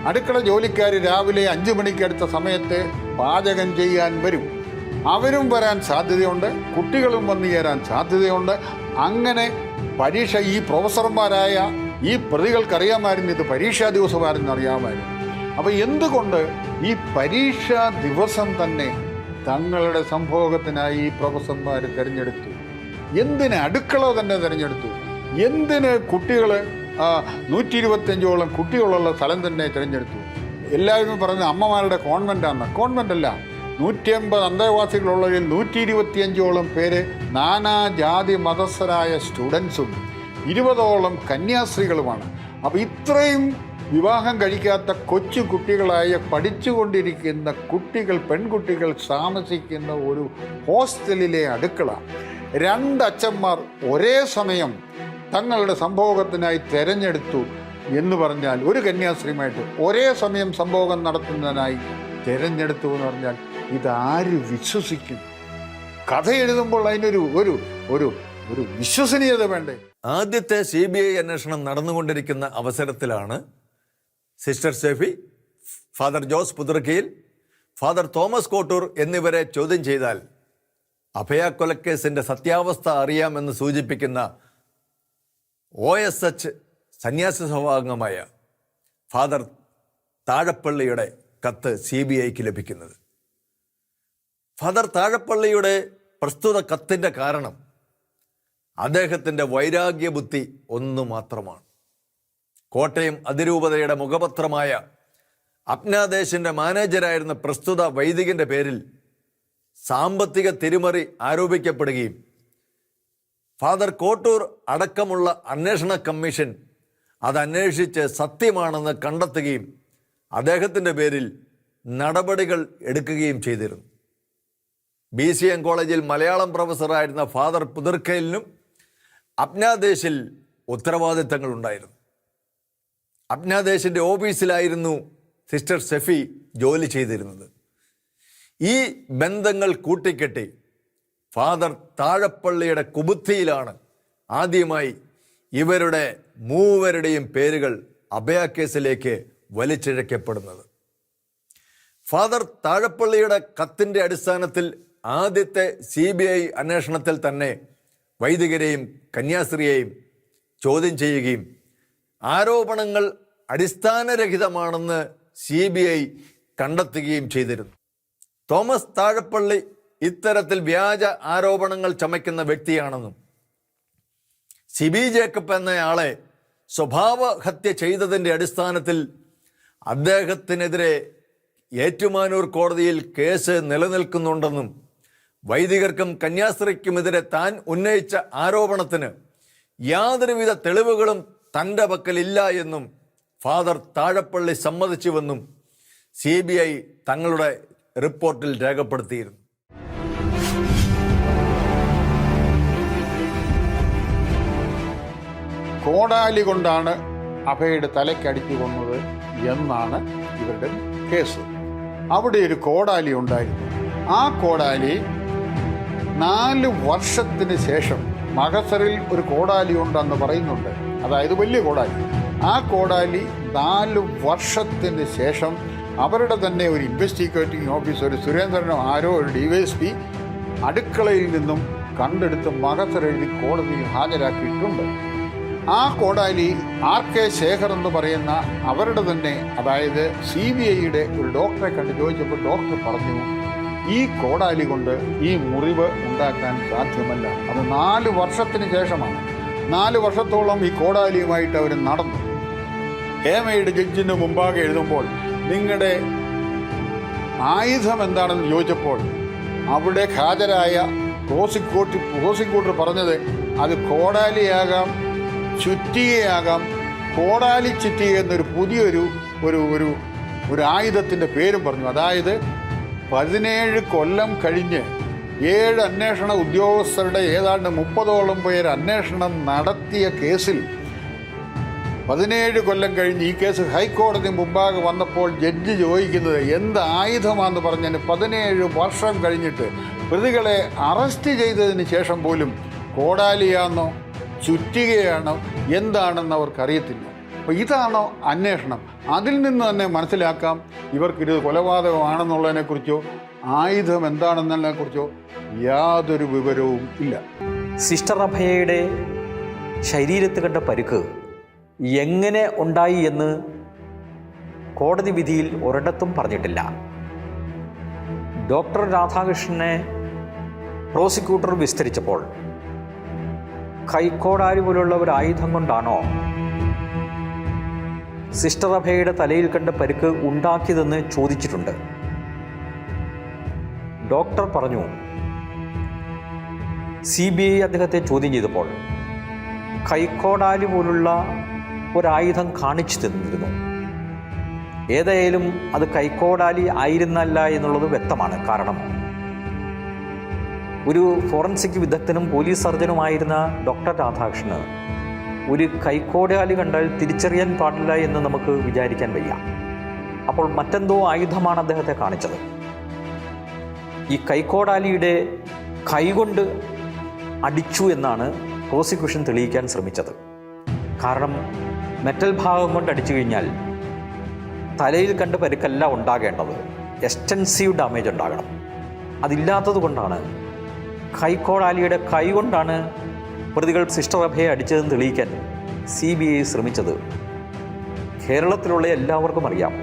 അടുക്കള ജോലിക്കാർ രാവിലെ 5 മണിക്കടുത്ത സമയത്ത് പാചകം ചെയ്യാൻ വരും. അവരും വരാൻ സാധ്യതയുണ്ട്, കുട്ടികളും വന്നു ചേരാൻ സാധ്യതയുണ്ട്. അങ്ങനെ പരീക്ഷ ഈ പ്രൊഫസർമാരായ ഈ പ്രതികൾക്കറിയാമായിരുന്നു ഇത് പരീക്ഷാ ദിവസമായിരുന്നു അറിയാമായിരുന്നു. അപ്പോൾ എന്തുകൊണ്ട് ഈ പരീക്ഷാ ദിവസം തന്നെ തങ്ങളുടെ സംഭോഗത്തിനായി ഈ പ്രൊഫസർമാർ തിരഞ്ഞെടുത്തു? എന്തിന് അടുക്കള തന്നെ തിരഞ്ഞെടുത്തു? എന്തിന് കുട്ടികൾ 125ഓളം കുട്ടികളുള്ള സ്ഥലം തന്നെ തിരഞ്ഞെടുത്തു? എല്ലാവരും പറയുന്നത് അമ്മമാരുടെ കോൺവെൻ്റാണ്. കോൺവെൻ്റല്ല, 150 അന്തേവാസികളുള്ളതിൽ 125ഓളം പേര് നാനാജാതി മതസ്ഥരായ സ്റ്റുഡൻസും 20ഓളം കന്യാസ്ത്രീകളുമാണ്. അപ്പോൾ ഇത്രയും വിവാഹം കഴിക്കാത്ത കൊച്ചു കുട്ടികളായ പഠിച്ചുകൊണ്ടിരിക്കുന്ന പെൺകുട്ടികൾ താമസിക്കുന്ന ഒരു ഹോസ്റ്റലിലെ അടുക്കള 2 അച്ഛന്മാർ ഒരേ സമയം തങ്ങളുടെ സംഭോഗത്തിനായി തിരഞ്ഞെടുത്തു എന്ന് പറഞ്ഞാൽ, ഒരു കന്യാസ്ത്രീയുമായിട്ട് ഒരേ സമയം സംഭോഗം നടത്തുന്നതിനായി തിരഞ്ഞെടുത്തു എന്ന് പറഞ്ഞാൽ ഇതാര് വിശ്വസിക്കും? കഥ എഴുതുമ്പോൾ അതിനൊരു ഒരു ഒരു ഒരു വിശ്വസനീയത വേണ്ടേ? ആദ്യത്തെ CBI അന്വേഷണം നടന്നുകൊണ്ടിരിക്കുന്ന അവസരത്തിലാണ് sister Sephy, father Jose Puthrukkayil, father Thomas Kottoor എന്നിവരെ ചോദ്യം ചെയ്താൽ അഭയ കൊലക്കേസിൻ്റെ സത്യാവസ്ഥ അറിയാമെന്ന് സൂചിപ്പിക്കുന്ന OSH സന്യാസി സഭാംഗമായ ഫാദർ താഴപ്പള്ളിയുടെ കത്ത് CBIക്ക് ലഭിക്കുന്നത്. ഫാദർ താഴപ്പള്ളിയുടെ പ്രസ്തുത കത്തിൻ്റെ കാരണം അദ്ദേഹത്തിൻ്റെ വൈരാഗ്യബുദ്ധി ഒന്നു മാത്രമാണ്. കോട്ടയം അതിരൂപതയുടെ മുഖപത്രമായ അപ്നാദേശിൻ്റെ മാനേജരായിരുന്ന പ്രസ്തുത വൈദികൻ്റെ പേരിൽ സാമ്പത്തിക തിരിമറി ആരോപിക്കപ്പെടുകയും ഫാദർ കോട്ടൂർ അടക്കമുള്ള അന്വേഷണ കമ്മീഷൻ അത് അന്വേഷിച്ച് സത്യമാണെന്ന് കണ്ടെത്തുകയും അദ്ദേഹത്തിൻ്റെ പേരിൽ നടപടികൾ എടുക്കുകയും ചെയ്തിരുന്നു. BCM കോളേജിൽ മലയാളം പ്രൊഫസറായിരുന്ന ഫാദർ പുതുർക്കലിനും അപ്നാദേശിൽ ഉത്തരവാദിത്തങ്ങളുണ്ടായിരുന്നു. അപ്നാദേശിൻ്റെ ഓഫീസിലായിരുന്നു സിസ്റ്റർ സെഫി ജോലി ചെയ്തിരുന്നത്. ഈ ബന്ധങ്ങൾ കൂട്ടിക്കെട്ടി ഫാദർ താഴപ്പള്ളിയുടെ കുബുദ്ധിയിലാണ് ആദ്യമായി ഇവരുടെ മൂവരുടെയും പേരുകൾ അഭയ കേസിലേക്ക് വലിച്ചിഴക്കപ്പെടുന്നത്. ഫാദർ താഴപ്പള്ളിയുടെ കത്തിൻ്റെ അടിസ്ഥാനത്തിൽ ആദ്യത്തെ CBI അന്വേഷണത്തിൽ തന്നെ വൈദികരെയും കന്യാസ്ത്രീയെയും ചോദ്യം ചെയ്യുകയും ആരോപണങ്ങൾ അടിസ്ഥാനരഹിതമാണെന്ന് CBI കണ്ടെത്തുകയും ചെയ്തിരുന്നു. തോമസ് താഴപ്പള്ളി ഇത്തരത്തിൽ വ്യാജ ആരോപണങ്ങൾ ചമയ്ക്കുന്ന വ്യക്തിയാണെന്നും സിബി ജേക്കബ് എന്നയാളെ സ്വഭാവഹത്യ ചെയ്തതിൻ്റെ അടിസ്ഥാനത്തിൽ അദ്ദേഹത്തിനെതിരെ ഏറ്റുമാനൂർ കോടതിയിൽ കേസ് നിലനിൽക്കുന്നുണ്ടെന്നും വൈദികർക്കും കന്യാസ്ത്രീക്കുമെതിരെ താൻ ഉന്നയിച്ച ആരോപണത്തിന് യാതൊരുവിധ തെളിവുകളും തൻ്റെ പക്കലില്ല എന്നും ഫാദർ താഴപ്പള്ളി സമ്മതിച്ചുവെന്നും CBI തങ്ങളുടെ റിപ്പോർട്ടിൽ രേഖപ്പെടുത്തിയിരുന്നു. കോടാലി കൊണ്ടാണ് അഭയുടെ തലയ്ക്കടിച്ചു കൊന്നത് എന്നാണ് ഇവരുടെ കേസ്. അവിടെ ഒരു കോടാലി ഉണ്ടായിരുന്നു. ആ കോടാലി 4 വർഷത്തിന് ശേഷം, മകസറിൽ ഒരു കോടാലി ഉണ്ടെന്ന് പറയുന്നുണ്ട്, അതായത് വലിയ കോടാലി. ആ കോടാലി 4 വർഷത്തിന് ശേഷം അവരുടെ തന്നെ ഒരു ഇൻവെസ്റ്റിഗേറ്റിംഗ് ഓഫീസർ, ഒരു സുരേന്ദ്രനോ ആരോ, ഒരു DYSP അടുക്കളയിൽ നിന്നും കണ്ടെടുത്ത് മകസർ എഴുതി കോടതിയിൽ ഹാജരാക്കിയിട്ടുണ്ട്. ആ കോടാലി RK ശേഖർ എന്ന് പറയുന്ന അവരുടെ തന്നെ, അതായത് CBIയുടെ ഒരു ഡോക്ടറെ കണ്ട് ചോദിച്ചപ്പോൾ ഡോക്ടർ പറഞ്ഞു, ഈ കോടാലി കൊണ്ട് ഈ മുറിവ് ഉണ്ടാക്കാൻ സാധ്യമല്ല. അത് 4 വർഷത്തിന് ശേഷമാണ്. 4 വർഷത്തോളം ഈ കോടാലിയുമായിട്ട് അവർ നടന്നു. ഹേമയുടെ ജഡ്ജിന് മുമ്പാകെ എഴുതുമ്പോൾ നിങ്ങളുടെ ആയുധം എന്താണെന്ന് ചോദിച്ചപ്പോൾ അവിടെ ഹാജരായ പ്രോസിക്യൂട്ടർ പറഞ്ഞത് അത് കോടാലിയാകാം, ചുറ്റികയാകാം. കോടാലി ചുറ്റിക എന്നൊരു പുതിയൊരു ഒരു ആയുധത്തിൻ്റെ പേരും പറഞ്ഞു. അതായത് 17 കൊല്ലം കഴിഞ്ഞ് 7 അന്വേഷണ ഉദ്യോഗസ്ഥരുടെ ഏതാണ്ട് 30ഓളം പേർ അന്വേഷണം നടത്തിയ കേസിൽ 17 കൊല്ലം കഴിഞ്ഞ് ഈ കേസ് ഹൈക്കോടതി മുമ്പാകെ വന്നപ്പോൾ ജഡ്ജി ചോദിക്കുന്നത് എന്ത് ആയുധമാണെന്ന് പറഞ്ഞതിന് 17 വർഷം കഴിഞ്ഞിട്ട് പ്രതികളെ അറസ്റ്റ് ചെയ്തതിന് ശേഷം പോലും കോടാലിയാണോ ചുറ്റികയാണോ എന്താണെന്ന് അവർക്കറിയത്തില്ല. അപ്പോൾ ഇതാണോ അന്വേഷണം? അതിൽ നിന്ന് തന്നെ മനസ്സിലാക്കാം ഇവർക്കിത് കൊലപാതകമാണെന്നുള്ളതിനെക്കുറിച്ചോ ആയുധം എന്താണെന്നതിനെക്കുറിച്ചോ യാതൊരു വിവരവും ഇല്ല. സിസ്റ്റർ അഭയയുടെ ശരീരത്ത് കണ്ട പരിക്ക് എങ്ങനെ ഉണ്ടായി എന്ന് കോടതി വിധിയിൽ ഒരിടത്തും പറഞ്ഞിട്ടില്ല. ഡോക്ടർ രാധാകൃഷ്ണനെ പ്രോസിക്യൂട്ടർ വിസ്തരിച്ചപ്പോൾ കൈക്കോടാലി പോലുള്ള ഒരു ആയുധം കൊണ്ടാണോ സിസ്റ്റർ അഭയയുടെ തലയിൽ കണ്ട പരിക്ക് ഉണ്ടാക്കിയതെന്ന് ചോദിച്ചിട്ടുണ്ട്. ഡോക്ടർ പറഞ്ഞു, CBI അദ്ദേഹത്തെ ചോദ്യം ചെയ്തപ്പോൾ കൈക്കോടാലി പോലുള്ള ഒരായുധം കാണിച്ചു തന്നിരുന്നു. ഏതായാലും അത് കൈക്കോടാലി ആയിരുന്നല്ല എന്നുള്ളത് വ്യക്തമാണ്. കാരണം ഒരു ഫോറൻസിക് വിദഗ്ധനും പോലീസ് സർജനുമായിരുന്ന ഡോക്ടർ രാധാകൃഷ്ണന് ഒരു കൈക്കോടാലി കണ്ടാൽ തിരിച്ചറിയാൻ പാടില്ല എന്ന് നമുക്ക് വിചാരിക്കാൻ വയ്യ. അപ്പോൾ മറ്റെന്തോ ആയുധമാണ് അദ്ദേഹത്തെ കാണിച്ചത്. ഈ കൈക്കോടാലിയുടെ കൈകൊണ്ട് അടിച്ചു എന്നാണ് പ്രോസിക്യൂഷൻ തെളിയിക്കാൻ ശ്രമിച്ചത്. കാരണം മെറ്റൽ ഭാഗം കൊണ്ട് അടിച്ചു കഴിഞ്ഞാൽ തലയിൽ കണ്ട് പരിക്കല്ല ഉണ്ടാകേണ്ടത്, എക്സ്റ്റൻസീവ് ഡാമേജ് ഉണ്ടാകണം. അതില്ലാത്തത് കൊണ്ടാണ് കൈക്കോടാലിയുടെ കൈ കൊണ്ടാണ് പ്രതികൾ സിസ്റ്റർ അഭയെ അടിച്ചതെന്ന് തെളിയിക്കാൻ CBI ശ്രമിച്ചത്. കേരളത്തിലുള്ള എല്ലാവർക്കും അറിയാം,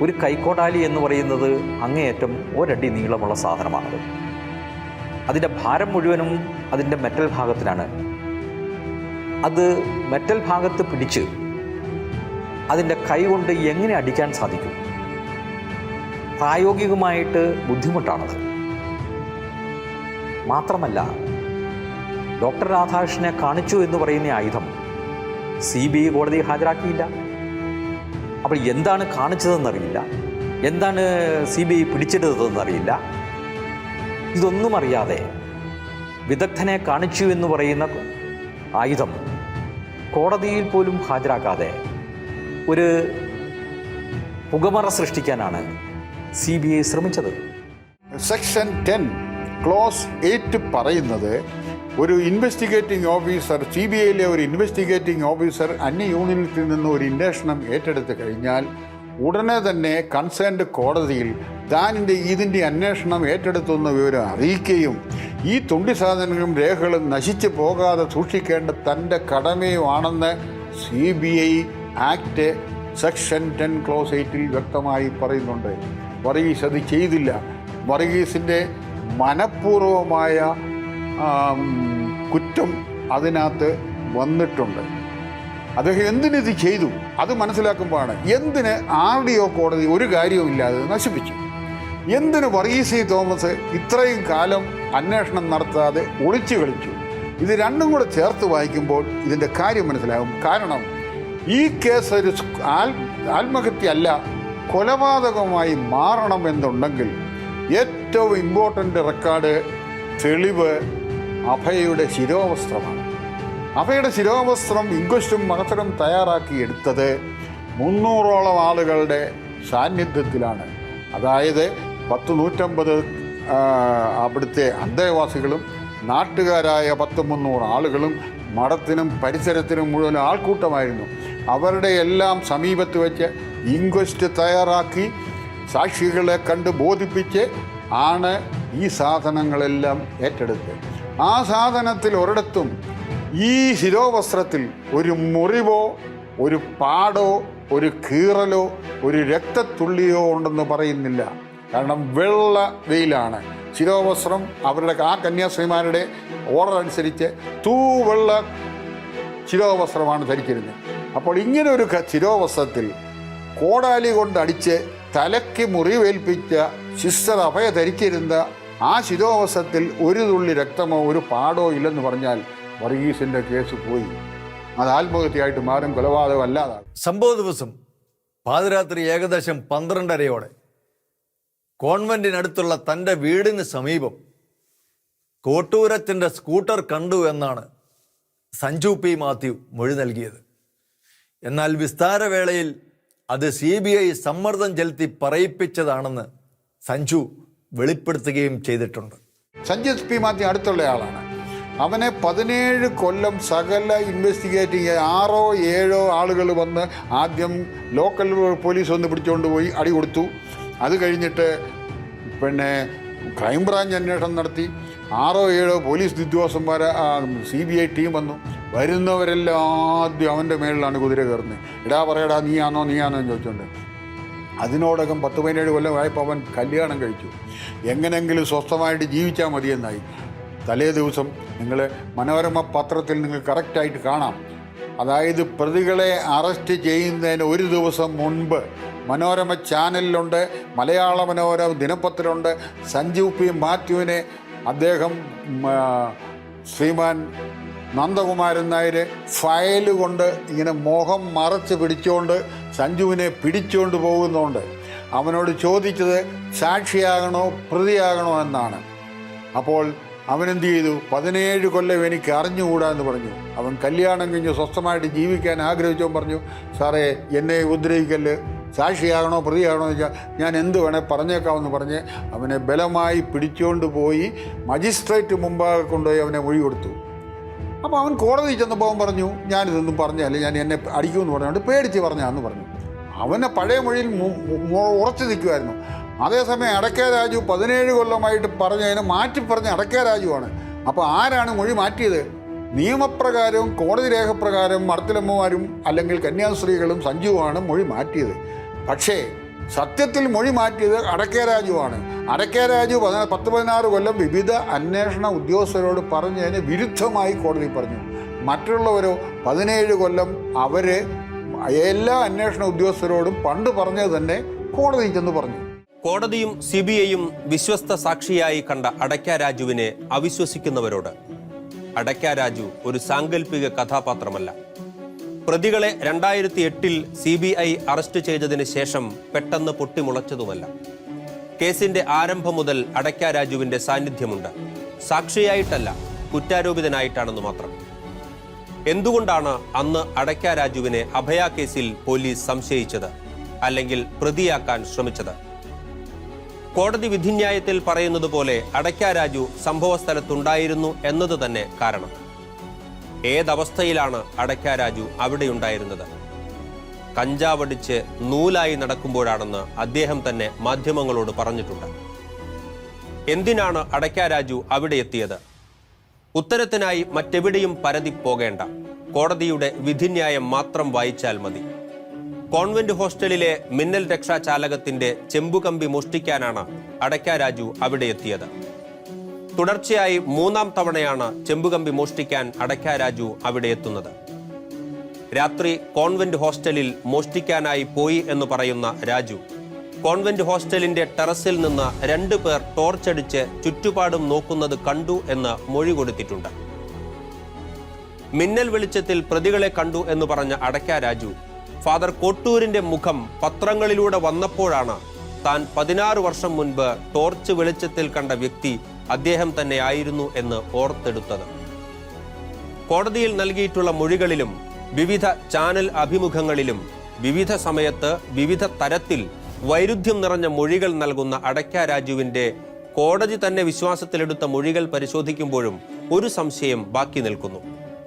ഒരു കൈക്കോടാലി എന്ന് പറയുന്നത് അങ്ങേയറ്റം 1 അടി നീളമുള്ള സാധനമാണത്. അതിൻ്റെ ഭാരം മുഴുവനും അതിൻ്റെ മെറ്റൽ ഭാഗത്തിലാണ്. അത് മെറ്റൽ ഭാഗത്ത് പിടിച്ച് അതിൻ്റെ കൈ കൊണ്ട് എങ്ങനെ അടിക്കാൻ സാധിക്കും? പ്രായോഗികമായിട്ട് ബുദ്ധിമുട്ടാണത്. മാത്രമല്ല, ഡോക്ടർ രാധാകൃഷ്ണനെ കാണിച്ചു എന്ന് പറയുന്ന ആയുധം CBI കോടതിയിൽ ഹാജരാക്കിയില്ല. അപ്പോൾ എന്താണ് കാണിച്ചതെന്നറിയില്ല, എന്താണ് CBI പിടിച്ചെടുത്തതെന്നറിയില്ല. ഇതൊന്നും അറിയാതെ വിദഗ്ധനെ കാണിച്ചു എന്ന് പറയുന്ന ആയുധം കോടതിയിൽ പോലും ഹാജരാക്കാതെ ഒരു പുകമറ സൃഷ്ടിക്കാനാണ് CBI ശ്രമിച്ചത്. സെക്ഷൻ 10 ക്ലോസ് 8 പറയുന്നത് ഒരു ഇൻവെസ്റ്റിഗേറ്റിംഗ് ഓഫീസർ, CBIയിലെ ഒരു ഇൻവെസ്റ്റിഗേറ്റിംഗ് ഓഫീസർ അന്യ യൂണിറ്റിൽ നിന്ന് ഒരു അന്വേഷണം ഏറ്റെടുത്ത് കഴിഞ്ഞാൽ ഉടനെ തന്നെ കൺസേൺഡ് കോടതിയിൽ ഇതിൻ്റെ അന്വേഷണം ഏറ്റെടുത്തുന്ന വിവരം അറിയിക്കുകയും ഈ തുണ്ടി സാധനങ്ങളും രേഖകളും നശിച്ചു പോകാതെ സൂക്ഷിക്കേണ്ട തൻ്റെ കടമയുമാണെന്ന് CBI ആക്ട് സെക്ഷൻ 10 ക്ലോസ് 8 വ്യക്തമായി പറയുന്നുണ്ട്. വർഗീസ് അത് ചെയ്തില്ല. വർഗീസിൻ്റെ മനഃപൂർവമായ കുറ്റം അതിനകത്ത് വന്നിട്ടുണ്ട്. അദ്ദേഹം എന്തിനിത് ചെയ്തു അത് മനസ്സിലാക്കുമ്പോഴാണ് എന്തിന് RDO കോടതി ഒരു കാര്യവുമില്ലാതെ നശിപ്പിച്ചു, എന്തിന് വർഗീസ് തോമസ് ഇത്രയും കാലം അന്വേഷണം നടത്താതെ ഒളിച്ചു കളിച്ചു. ഇത് രണ്ടും കൂടെ ചേർത്ത് വായിക്കുമ്പോൾ ഇതിൻ്റെ കാര്യം മനസ്സിലാകും. കാരണം ഈ കേസ് ഒരു ആത്മഹത്യയല്ല, കൊലപാതകമായി മാറണമെന്നുണ്ടെങ്കിൽ ഏറ്റവും ഇമ്പോർട്ടൻ്റ് റെക്കോർഡ് തെളിവ് അഭയയുടെ ശിരോവസ്ത്രമാണ്. അഭയയുടെ ശിരോവസ്ത്രം ഇൻക്വസ്റ്റും മഹത്തരം തയ്യാറാക്കി എടുത്തത് 300ഓളം ആളുകളുടെ സാന്നിധ്യത്തിലാണ്. അതായത് 150 അവിടുത്തെ അന്തേവാസികളും നാട്ടുകാരായ 300 ആളുകളും മഠത്തിനും പരിസരത്തിനും മുഴുവൻ ആൾക്കൂട്ടമായിരുന്നു. അവരുടെ എല്ലാം സമീപത്ത് വെച്ച് ഇൻക്വസ്റ്റ് തയ്യാറാക്കി സാക്ഷികളെ കണ്ട് ബോധിപ്പിച്ച് ആണ് ഈ സാധനങ്ങളെല്ലാം ഏറ്റെടുത്ത്. ആ സാധനത്തിൽ ഒരിടത്തും ഈ ശിരോവസ്ത്രത്തിൽ ഒരു മുറിവോ ഒരു പാടോ ഒരു കീറലോ ഒരു രക്തത്തുള്ളിയോ ഉണ്ടെന്ന് പറയുന്നില്ല. കാരണം വെള്ള വെയിലാണ് ശിരോവസ്ത്രം. അവരുടെ ആ കന്യാസ്ത്രീമാരുടെ ഓർഡർ അനുസരിച്ച് തൂവെള്ള ശിരോവസ്ത്രമാണ് ധരിച്ചിരുന്നത്. അപ്പോൾ ഇങ്ങനെ ഒരു ശിരോവസ്ത്രത്തിൽ കോടാലി കൊണ്ടടിച്ച് തലയ്ക്ക് മുറിവേൽപ്പിച്ച സിസ്റ്റർ അഭയ ധരിച്ചിരുന്ന ആ ശിരോവസ്ത്രത്തിൽ ഒരു തുള്ളി രക്തമോ ഒരു പാടോ ഇല്ലെന്ന് പറഞ്ഞാൽ വർഗീസിൻ്റെ കേസ് പോയി. അത് ആത്മഹത്യയായിട്ട് മാറും, കൊലപാതകം അല്ലാതാണ്. സംഭവ ദിവസം പാതിരാത്രി ഏകദേശം 12:30 കോൺവെന്റിനടുത്തുള്ള തൻ്റെ വീടിന് സമീപം കോട്ടൂരത്തിൻ്റെ സ്കൂട്ടർ കണ്ടു എന്നാണ് സഞ്ജു പി മാത്യു മൊഴി നൽകിയത്. എന്നാൽ വിസ്താരവേളയിൽ അത് CBI സമ്മർദ്ദം ചെലുത്തി പറയിപ്പിച്ചതാണെന്ന് സഞ്ജു വെളിപ്പെടുത്തുകയും ചെയ്തിട്ടുണ്ട്. സഞ്ജു പി മാത്യു അടുത്തുള്ള ആളാണ്. അവനെ 17 കൊല്ലം സകല ഇൻവെസ്റ്റിഗേറ്റിംഗ് 6-7 ആളുകൾ വന്ന് ആദ്യം ലോക്കൽ പോലീസ് വന്ന് പിടിച്ചുകൊണ്ട് പോയി അടി കൊടുത്തു. അത് കഴിഞ്ഞിട്ട് ക്രൈംബ്രാഞ്ച് അന്വേഷണം നടത്തി. 6-7 പോലീസ് ഉദ്യോഗസ്ഥന്മാർ CBI ടീം വന്നു. വരുന്നവരെല്ലാം ആദ്യം അവൻ്റെ മേളിലാണ് കുതിര കയറുന്നത്. ഇടാ പറയടാ നീയാണോ എന്ന് ചോദിച്ചുകൊണ്ട്. അതിനോടകം 10-17 കൊല്ലം ആയപ്പോൾ അവൻ കല്യാണം കഴിച്ചു. എങ്ങനെയെങ്കിലും സ്വസ്ഥമായിട്ട് ജീവിച്ചാൽ മതിയെന്നായി. തലേ ദിവസം നിങ്ങൾ മനോരമ പത്രത്തിൽ നിങ്ങൾ കറക്റ്റായിട്ട് കാണാം. അതായത് പ്രതികളെ അറസ്റ്റ് ചെയ്യുന്നതിന് ഒരു ദിവസം മുൻപ് മനോരമ ചാനലിലുണ്ട്, മലയാള മനോരമ ദിനപത്രമുണ്ട്. സഞ്ജു പി മാത്യുവിനെ അദ്ദേഹം ശ്രീമാൻ നന്ദകുമാരൻ നായർ ഫയൽ കൊണ്ട് ഇങ്ങനെ മുഖം മറച്ച് പിടിച്ചുകൊണ്ട് സഞ്ജുവിനെ പിടിച്ചുകൊണ്ട് പോകുന്നുണ്ട്. അവനോട് ചോദിച്ചത് സാക്ഷിയാകണോ പ്രതിയാകണോ എന്നാണ്. അപ്പോൾ അവനെന്ത് ചെയ്തു? 17 കൊല്ലം എനിക്ക് അറിഞ്ഞുകൂടാ എന്ന് പറഞ്ഞു. അവൻ കല്യാണം കഴിഞ്ഞ് സ്വസ്ഥമായിട്ട് ജീവിക്കാൻ ആഗ്രഹിച്ചവൻ പറഞ്ഞു, സാറേ എന്നെ ഉപദ്രവിക്കല്ല്, സാക്ഷിയാകണോ പ്രതിയാകണോ എന്ന് വെച്ചാൽ ഞാൻ എന്ത് വേണേൽ പറഞ്ഞേക്കാമെന്ന് പറഞ്ഞ് അവനെ ബലമായി പിടിച്ചുകൊണ്ട് പോയി മജിസ്ട്രേറ്റ് മുമ്പാകെ കൊണ്ടുപോയി അവനെ മൊഴി കൊടുത്തു. അപ്പോൾ അവൻ കോടതി ചെന്നപ്പോൾ അവൻ പറഞ്ഞു, ഞാനിതൊന്നും പറഞ്ഞാൽ ഞാൻ എന്നെ അടിക്കുമെന്ന് പറഞ്ഞുകൊണ്ട് പേടിച്ച് പറഞ്ഞാന്ന് പറഞ്ഞു. അവനെ പഴയ മൊഴിയിൽ ഉറച്ചു നിൽക്കുമായിരുന്നു. അതേസമയം അടക്ക രാജു 17 കൊല്ലമായിട്ട് പറഞ്ഞതിനെ മാറ്റി പറഞ്ഞ അടക്ക രാജുവാണ്. അപ്പോൾ ആരാണ് മൊഴി മാറ്റിയത്? നിയമപ്രകാരവും കോടതി രേഖപ്രകാരം മഠത്തിലമ്മമാരും അല്ലെങ്കിൽ കന്യാസ്ത്രീകളും സഞ്ജുവാണ് മൊഴി മാറ്റിയത്. പക്ഷേ സത്യത്തിൽ മൊഴി മാറ്റിയത് അടക്ക രാജുവാണ്. അടക്ക രാജു 10-16 കൊല്ലം വിവിധ അന്വേഷണ ഉദ്യോഗസ്ഥരോട് പറഞ്ഞതിന് വിരുദ്ധമായി കോടതി പറഞ്ഞു. മറ്റുള്ളവരോ 17 കൊല്ലം അവർ എല്ലാ അന്വേഷണ ഉദ്യോഗസ്ഥരോടും പണ്ട് പറഞ്ഞത് തന്നെ കോടതി ചെന്ന് പറഞ്ഞു. കോടതിയും CBIയും വിശ്വസ്ത സാക്ഷിയായി കണ്ട അടക്ക രാജുവിനെ അവിശ്വസിക്കുന്നവരോട് അടക്ക രാജു ഒരു സാങ്കല്പിക കഥാപാത്രമല്ല. പ്രതികളെ 2008 CBI അറസ്റ്റ് ചെയ്തതിന് ശേഷം പെട്ടെന്ന് പൊട്ടിമുളച്ചതുമല്ല. കേസിന്റെ ആരംഭം മുതൽ അടക്ക രാജുവിന്റെ സാന്നിധ്യമുണ്ട്. സാക്ഷിയായിട്ടല്ല, കുറ്റാരോപിതനായിട്ടാണെന്ന് മാത്രം. എന്തുകൊണ്ടാണ് അന്ന് അടക്ക രാജുവിനെ അഭയ കേസിൽ പോലീസ് സംശയിച്ചത്, അല്ലെങ്കിൽ പ്രതിയാക്കാൻ ശ്രമിച്ചത്? കോടതി വിധിന്യായത്തിൽ പറയുന്നത് പോലെ അടക്ക രാജു സംഭവ സ്ഥലത്തുണ്ടായിരുന്നു എന്നത് തന്നെ കാരണം. ഏതവസ്ഥയിലാണ് അടക്ക രാജു അവിടെയുണ്ടായിരുന്നത്? കഞ്ചാവടിച്ച് നൂലായി നടക്കുമ്പോഴാണെന്ന് അദ്ദേഹം തന്നെ മാധ്യമങ്ങളോട് പറഞ്ഞിട്ടുണ്ട്. എന്തിനാണ് അടക്ക രാജു അവിടെ എത്തിയത്? ഉത്തരത്തിനായി മറ്റെവിടെയും പരതി പോകേണ്ട, കോടതിയുടെ വിധിന്യായം മാത്രം വായിച്ചാൽ മതി. കോൺവെന്റ് ഹോസ്റ്റലിലെ മിന്നൽ രക്ഷാചാലകത്തിന്റെ ചെമ്പുകമ്പി മോഷ്ടിക്കാനാണ് അടക്ക രാജു അവിടെ എത്തിയത്. തുടർച്ചയായി 3-ാം തവണയാണ് ചെമ്പുകമ്പി മോഷ്ടിക്കാൻ അടയ്ക്ക രാജു അവിടെ എത്തുന്നത്. രാത്രി കോൺവെന്റ് ഹോസ്റ്റലിൽ മോഷ്ടിക്കാനായി പോയി എന്ന് പറയുന്ന രാജു കോൺവെന്റ് ഹോസ്റ്റലിന്റെ ടെറസിൽ നിന്ന് 2 പേർ ടോർച്ചടിച്ച് ചുറ്റുപാടും നോക്കുന്നത് കണ്ടു എന്ന് മൊഴി കൊടുത്തിട്ടുണ്ട്. മിന്നൽ വെളിച്ചത്തിൽ പ്രതികളെ കണ്ടു എന്ന് പറഞ്ഞ അടയ്ക്ക രാജു ഫാദർ കൊട്ടൂരിന്റെ മുഖം പത്രങ്ങളിലൂടെ വന്നപ്പോഴാണ് താൻ 16 വർഷം മുൻപ് ടോർച്ച് വെളിച്ചത്തിൽ കണ്ട വ്യക്തി അദ്ദേഹം തന്നെ ആയിരുന്നു എന്ന് ഓർത്തെടുത്തത്. കോടതിയിൽ നൽകിയിട്ടുള്ള മൊഴികളിലും വിവിധ ചാനൽ അഭിമുഖങ്ങളിലും വിവിധ സമയത്ത് വിവിധ തരത്തിൽ വൈരുദ്ധ്യം നിറഞ്ഞ മൊഴികൾ നൽകുന്ന അടയ്ക്ക രാജുവിന്റെ കോടതി തന്നെ വിശ്വാസത്തിലെടുത്ത മൊഴികൾ പരിശോധിക്കുമ്പോഴും ഒരു സംശയം ബാക്കി നിൽക്കുന്നു.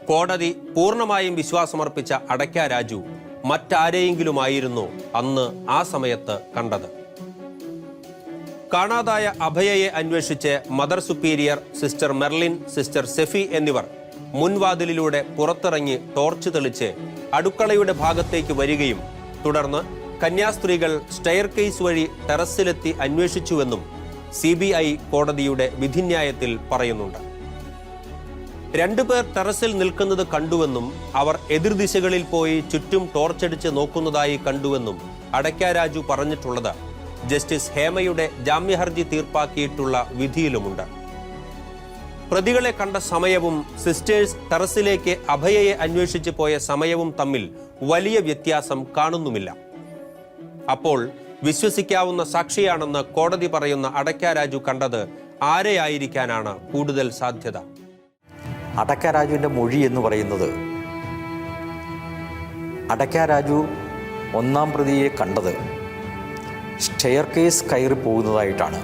കോടതി പൂർണ്ണമായും വിശ്വാസമർപ്പിച്ച അടയ്ക്ക രാജു മറ്റാരെയെങ്കിലുമായിരുന്നു അന്ന് ആ സമയത്ത് കണ്ടത്. കാണാതായ അഭയയെ അന്വേഷിച്ച് mother superior, sister Merlin, sister Sephy എന്നിവർ മുൻവാതിലിലൂടെ പുറത്തിറങ്ങി ടോർച്ച് തെളിച്ച് അടുക്കളയുടെ ഭാഗത്തേക്ക് വരികയും തുടർന്ന് കന്യാസ്ത്രീകൾ സ്റ്റെയർ കേസ് വഴി ടെറസിലെത്തി അന്വേഷിച്ചുവെന്നും CBI കോടതിയുടെ വിധിന്യായത്തിൽ പറയുന്നുണ്ട്. 2 പേർ ടെറസിൽ നിൽക്കുന്നത് കണ്ടുവെന്നും അവർ എതിർദിശകളിൽ പോയി ചുറ്റും ടോർച്ചടിച്ച് നോക്കുന്നതായി കണ്ടുവെന്നും അടയ്ക്ക രാജു പറഞ്ഞിട്ടുള്ളത് ജസ്റ്റിസ് ഹേമയുടെ ജാമ്യഹർജി തീർപ്പാക്കിയിട്ടുള്ള വിധിയിലുമുണ്ട്. പ്രതികളെ കണ്ട സമയവും സിസ്റ്റേഴ്സ് ടെറസിലേക്ക് അഭയയെ അന്വേഷിച്ച് പോയ സമയവും തമ്മിൽ വലിയ വ്യത്യാസം കാണുന്നുമില്ല. അപ്പോൾ വിശ്വസിക്കാവുന്ന സാക്ഷിയാണെന്ന് കോടതി പറയുന്ന അടയ്ക്ക രാജു കണ്ടത് ആരെയായിരിക്കാനാണ് കൂടുതൽ സാധ്യത? അടയ്ക്ക രാജുവിൻ്റെ മൊഴി എന്ന് പറയുന്നത് അടയ്ക്ക രാജു 1-ാം പ്രതിയെ കണ്ടത് സ്റ്റെയർ കേസ് കയറി പോകുന്നതായിട്ടാണ്.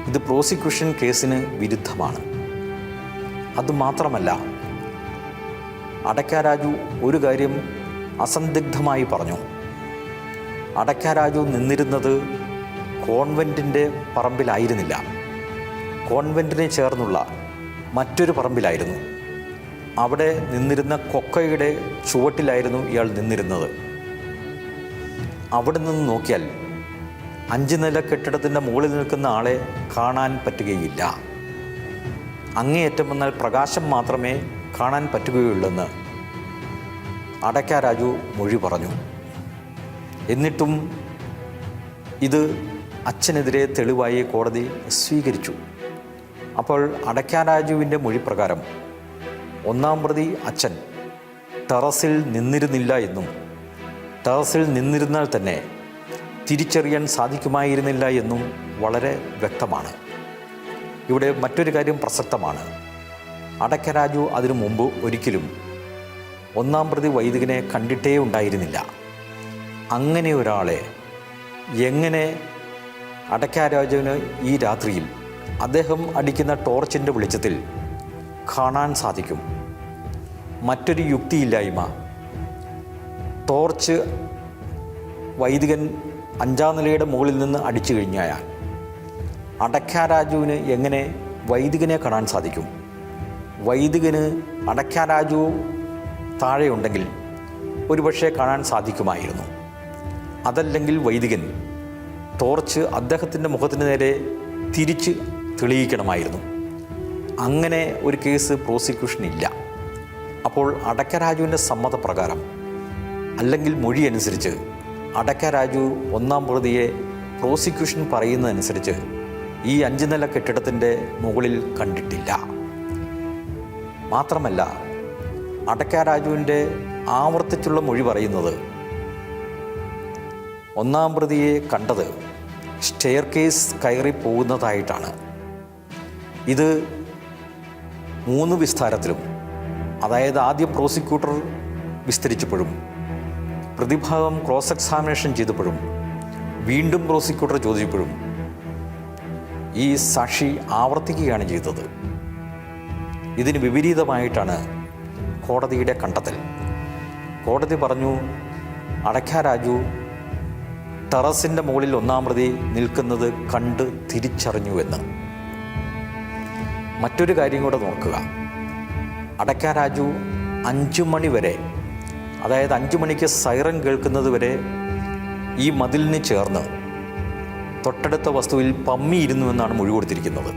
ഇത് പ്രോസിക്യൂഷൻ കേസിന് വിരുദ്ധമാണ്. അതുമാത്രമല്ല, അടയ്ക്ക രാജു ഒരു കാര്യം അസന്ദിഗ്ധമായി പറഞ്ഞു. അടയ്ക്ക രാജു നിന്നിരുന്നത് കോൺവെൻറ്റിൻ്റെ പറമ്പിലായിരുന്നില്ല, കോൺവെൻറ്റിനെ ചേർന്നുള്ള മറ്റൊരു പറമ്പിലായിരുന്നു. അവിടെ നിന്നിരുന്ന കൊക്കയുടെ ചുവട്ടിലായിരുന്നു ഇയാൾ നിന്നിരുന്നത്. അവിടെ നിന്ന് നോക്കിയാൽ 5 നില കെട്ടിടത്തിൻ്റെ മുകളിൽ നിൽക്കുന്ന ആളെ കാണാൻ പറ്റുകയില്ല. അങ്ങേയറ്റം വന്നാൽ പ്രകാശം മാത്രമേ കാണാൻ പറ്റുകയുള്ളെന്ന് അടയ്ക്ക രാജു മൊഴി പറഞ്ഞു. എന്നിട്ടും ഇത് അച്ഛനെതിരെ തെളിവായി കോടതി സ്വീകരിച്ചു. അപ്പോൾ അടയ്ക്ക രാജുവിൻ്റെ മൊഴിപ്രകാരം 1-ാം പ്രതി അച്ഛൻ ടെറസിൽ നിന്നിരുന്നില്ല എന്നും ടെറസിൽ നിന്നിരുന്നാൽ തന്നെ തിരിച്ചറിയാൻ സാധിക്കുമായിരുന്നില്ല എന്നും വളരെ വ്യക്തമാണ്. ഇവിടെ മറ്റൊരു കാര്യം പ്രസക്തമാണ്. അടയ്ക്ക രാജു അതിനു മുമ്പ് ഒരിക്കലും 1-ാം പ്രതി വൈദികനെ കണ്ടിട്ടേ ഉണ്ടായിരുന്നില്ല. അങ്ങനെ ഒരാളെ എങ്ങനെ അടയ്ക്ക രാജുവിന് ഈ രാത്രിയിൽ അദ്ദേഹം അടിക്കുന്ന ടോർച്ചിൻ്റെ വെളിച്ചത്തിൽ കാണാൻ സാധിക്കും? മറ്റൊരു യുക്തിയില്ലായ്മ. ടോർച്ച് വൈദികൻ 5-ാം നിലയുടെ മുകളിൽ നിന്ന് അടിച്ചു കഴിഞ്ഞാൽ അടയ്ക്ക രാജുവിന് എങ്ങനെ വൈദികനെ കാണാൻ സാധിക്കും? വൈദികന് അടയ്ക്ക രാജു താഴെയുണ്ടെങ്കിൽ ഒരുപക്ഷെ കാണാൻ സാധിക്കുമായിരുന്നു. അതല്ലെങ്കിൽ വൈദികൻ ടോർച്ച് അദ്ദേഹത്തിൻ്റെ മുഖത്തിന് നേരെ തിരിച്ച് തെളിയിക്കണമായിരുന്നു. അങ്ങനെ ഒരു കേസ് പ്രോസിക്യൂഷനില്ല. അപ്പോൾ അടയ്ക്ക രാജുവിൻ്റെ സമ്മതപ്രകാരം അല്ലെങ്കിൽ മൊഴി അനുസരിച്ച് അടയ്ക്ക രാജു 1-ാം പ്രതിയെ പ്രോസിക്യൂഷൻ പറയുന്നതനുസരിച്ച് ഈ 5 നില കെട്ടിടത്തിൻ്റെ മുകളിൽ കണ്ടിട്ടില്ല. മാത്രമല്ല, അടയ്ക്ക രാജുവിൻ്റെ ആവർത്തിച്ചുള്ള മൊഴി പറയുന്നത് 1-ാം പ്രതിയെ കണ്ടത് സ്റ്റെയർ കേസ് കയറി പോകുന്നതായിട്ടാണ്. ഇത് 3 വിസ്താരത്തിലും, അതായത് ആദ്യം പ്രോസിക്യൂട്ടർ വിസ്തരിച്ചപ്പോഴും, പ്രതിഭാഗം ക്രോസ് എക്സാമിനേഷൻ ചെയ്തപ്പോഴും, വീണ്ടും പ്രോസിക്യൂട്ടർ ചോദിച്ചപ്പോഴും ഈ സാക്ഷി ആവർത്തിക്കുകയാണ് ചെയ്തത്. ഇതിന് വിപരീതമായിട്ടാണ് കോടതിയുടെ കണ്ടെത്തൽ. കോടതി പറഞ്ഞു അടയ്ക്ക രാജു ടെറസിൻ്റെ മുകളിൽ 1-ാം പ്രതി നിൽക്കുന്നത് കണ്ട് തിരിച്ചറിഞ്ഞുവെന്ന്. മറ്റൊരു കാര്യം കൂടെ നോക്കുക. അടയ്ക്ക രാജു 5 മണി വരെ, അതായത് 5 മണിക്ക് സൈറൻ കേൾക്കുന്നത് വരെ ഈ മതിലിന് ചേർന്ന് തൊട്ടടുത്ത വസ്തുവിൽ പമ്മിയിരുന്നുവെന്നാണ് മൊഴി കൊടുത്തിരിക്കുന്നത്.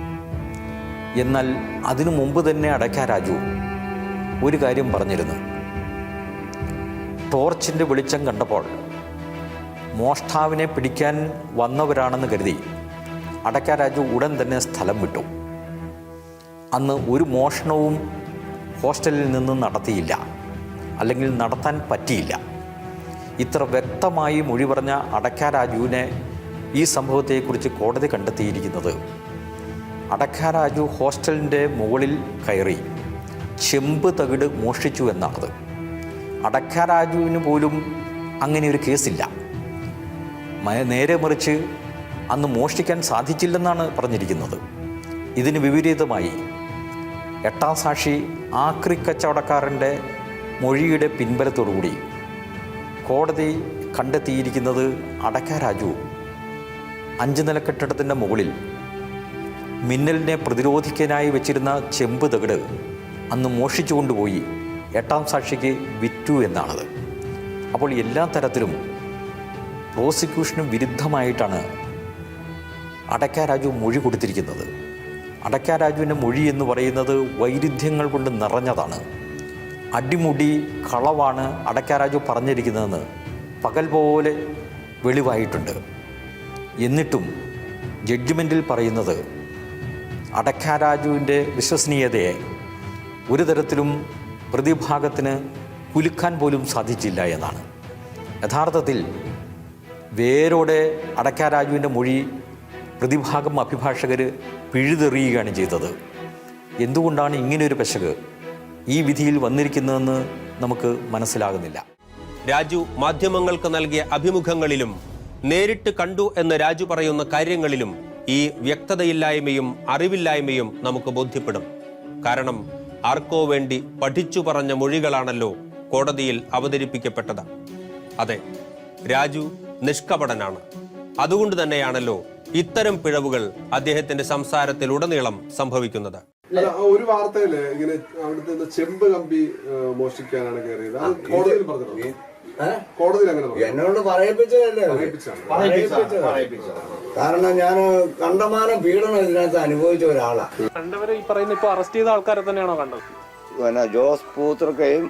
എന്നാൽ അതിനു മുമ്പ് തന്നെ അടയ്ക്ക രാജു ഒരു കാര്യം പറഞ്ഞിരുന്നു. ടോർച്ചിൻ്റെ വെളിച്ചം കണ്ടപ്പോൾ മോഷ്ടാവിനെ പിടിക്കാൻ വന്നവരാണെന്ന് കരുതി അടയ്ക്ക രാജു ഉടൻ തന്നെ സ്ഥലം വിട്ടു. അന്ന് ഒരു മോഷണവും ഹോസ്റ്റലിൽ നിന്ന് നടത്തിയില്ല, അല്ലെങ്കിൽ നടത്താൻ പറ്റിയില്ല. ഇത്ര വ്യക്തമായി മൊഴി പറഞ്ഞ അടയ്ക്ക രാജുവിനെ ഈ സംഭവത്തെക്കുറിച്ച് കോടതി കണ്ടെത്തിയിരിക്കുന്നത് അടയ്ക്ക രാജു ഹോസ്റ്റലിൻ്റെ മുകളിൽ കയറി ചെമ്പ് തകിട് മോഷ്ടിച്ചു എന്നാണത്. അടയ്ക്ക രാജുവിന് പോലും അങ്ങനെ ഒരു കേസില്ല. നേരെ മറിച്ച് അന്ന് മോഷ്ടിക്കാൻ സാധിച്ചില്ലെന്നാണ് പറഞ്ഞിരിക്കുന്നത്. ഇതിന് വിപരീതമായി 8ാം സാക്ഷി ആക്രി കച്ചവടക്കാരൻ്റെ മൊഴിയുടെ പിൻബലത്തോടുകൂടി കോടതി കണ്ടെത്തിയിരിക്കുന്നത് അടയ്ക്ക രാജു 5 നില കെട്ടിടത്തിൻ്റെ മുകളിൽ മിന്നലിനെ പ്രതിരോധിക്കാനായി വെച്ചിരുന്ന ചെമ്പ് തകിട് അന്ന് മോഷ്ടിച്ചു കൊണ്ടുപോയി 8ാം സാക്ഷിക്ക് വിറ്റു എന്നാണത്. അപ്പോൾ എല്ലാ തരത്തിലും പ്രോസിക്യൂഷന് വിരുദ്ധമായിട്ടാണ് അടയ്ക്ക രാജു മൊഴി കൊടുത്തിരിക്കുന്നത്. അടയ്ക്ക രാജുവിൻ്റെ മൊഴി എന്ന് പറയുന്നത് വൈരുദ്ധ്യങ്ങൾ കൊണ്ട് നിറഞ്ഞതാണ്. അടിമുടി കളവാണ് അടയ്ക്ക രാജു പറഞ്ഞിരിക്കുന്നതെന്ന് പകൽ പോലെ വെളിവായിട്ടുണ്ട്. എന്നിട്ടും ജഡ്ജ്മെൻറ്റിൽ പറയുന്നത് അടയ്ക്ക രാജുവിൻ്റെ വിശ്വസനീയതയെ ഒരു തരത്തിലും പ്രതിഭാഗത്തിന് കുലുക്കാൻ പോലും സാധിച്ചില്ല എന്നാണ്. യഥാർത്ഥത്തിൽ വേരോടെ അടയ്ക്ക രാജുവിൻ്റെ മൊഴി പ്രതിഭാഗം അഭിഭാഷകർ പിഴുതെറിയുകയാണ് ചെയ്തത്. എന്തുകൊണ്ടാണ് ഇങ്ങനെയൊരു പെശക് ഈ വിധിയിൽ വന്നിരിക്കുന്നതെന്ന് നമുക്ക് മനസ്സിലാകുന്നില്ല. രാജു മാധ്യമങ്ങൾക്ക് നൽകിയ അഭിമുഖങ്ങളിലും നേരിട്ട് കണ്ടു എന്ന് രാജു പറയുന്ന കാര്യങ്ങളിലും ഈ വ്യക്തതയില്ലായ്മയും അറിവില്ലായ്മയും നമുക്ക് ബോധ്യപ്പെടും. കാരണം ആർക്കോ വേണ്ടി പഠിച്ചു പറഞ്ഞ മൊഴികളാണല്ലോ കോടതിയിൽ അവതരിപ്പിക്കപ്പെട്ടത്. അതെ, രാജു നിഷ്കപടനാണ്. അതുകൊണ്ട് തന്നെയാണല്ലോ ഇത്തരം പിഴവുകൾ അദ്ദേഹത്തിന്റെ സംസാരത്തിലുടനീളം സംഭവിക്കുന്നത്. ഒരു വാർത്തയില് ഇങ്ങനെ അവിടുത്തെ ചെമ്പ് കമ്പി മോഷ്ടിക്കാനാണ് കയറിയത്. അത് കോടതിയിൽ പറഞ്ഞു. കോടതിയിൽ അങ്ങനെ എന്നോട് പറയിപ്പിച്ചതല്ലേ? കാരണം ഞാൻ കണ്ടമാനം പീഡനം ഇതിനകത്ത് അനുഭവിച്ച ഒരാളാ. രണ്ടുപേരും ഈ പറയുന്ന ഇപ്പൊ അറസ്റ്റ് ചെയ്ത ആൾക്കാരെ തന്നെയാണോ കണ്ടത്? ജോസ് പൂത്രക്കയും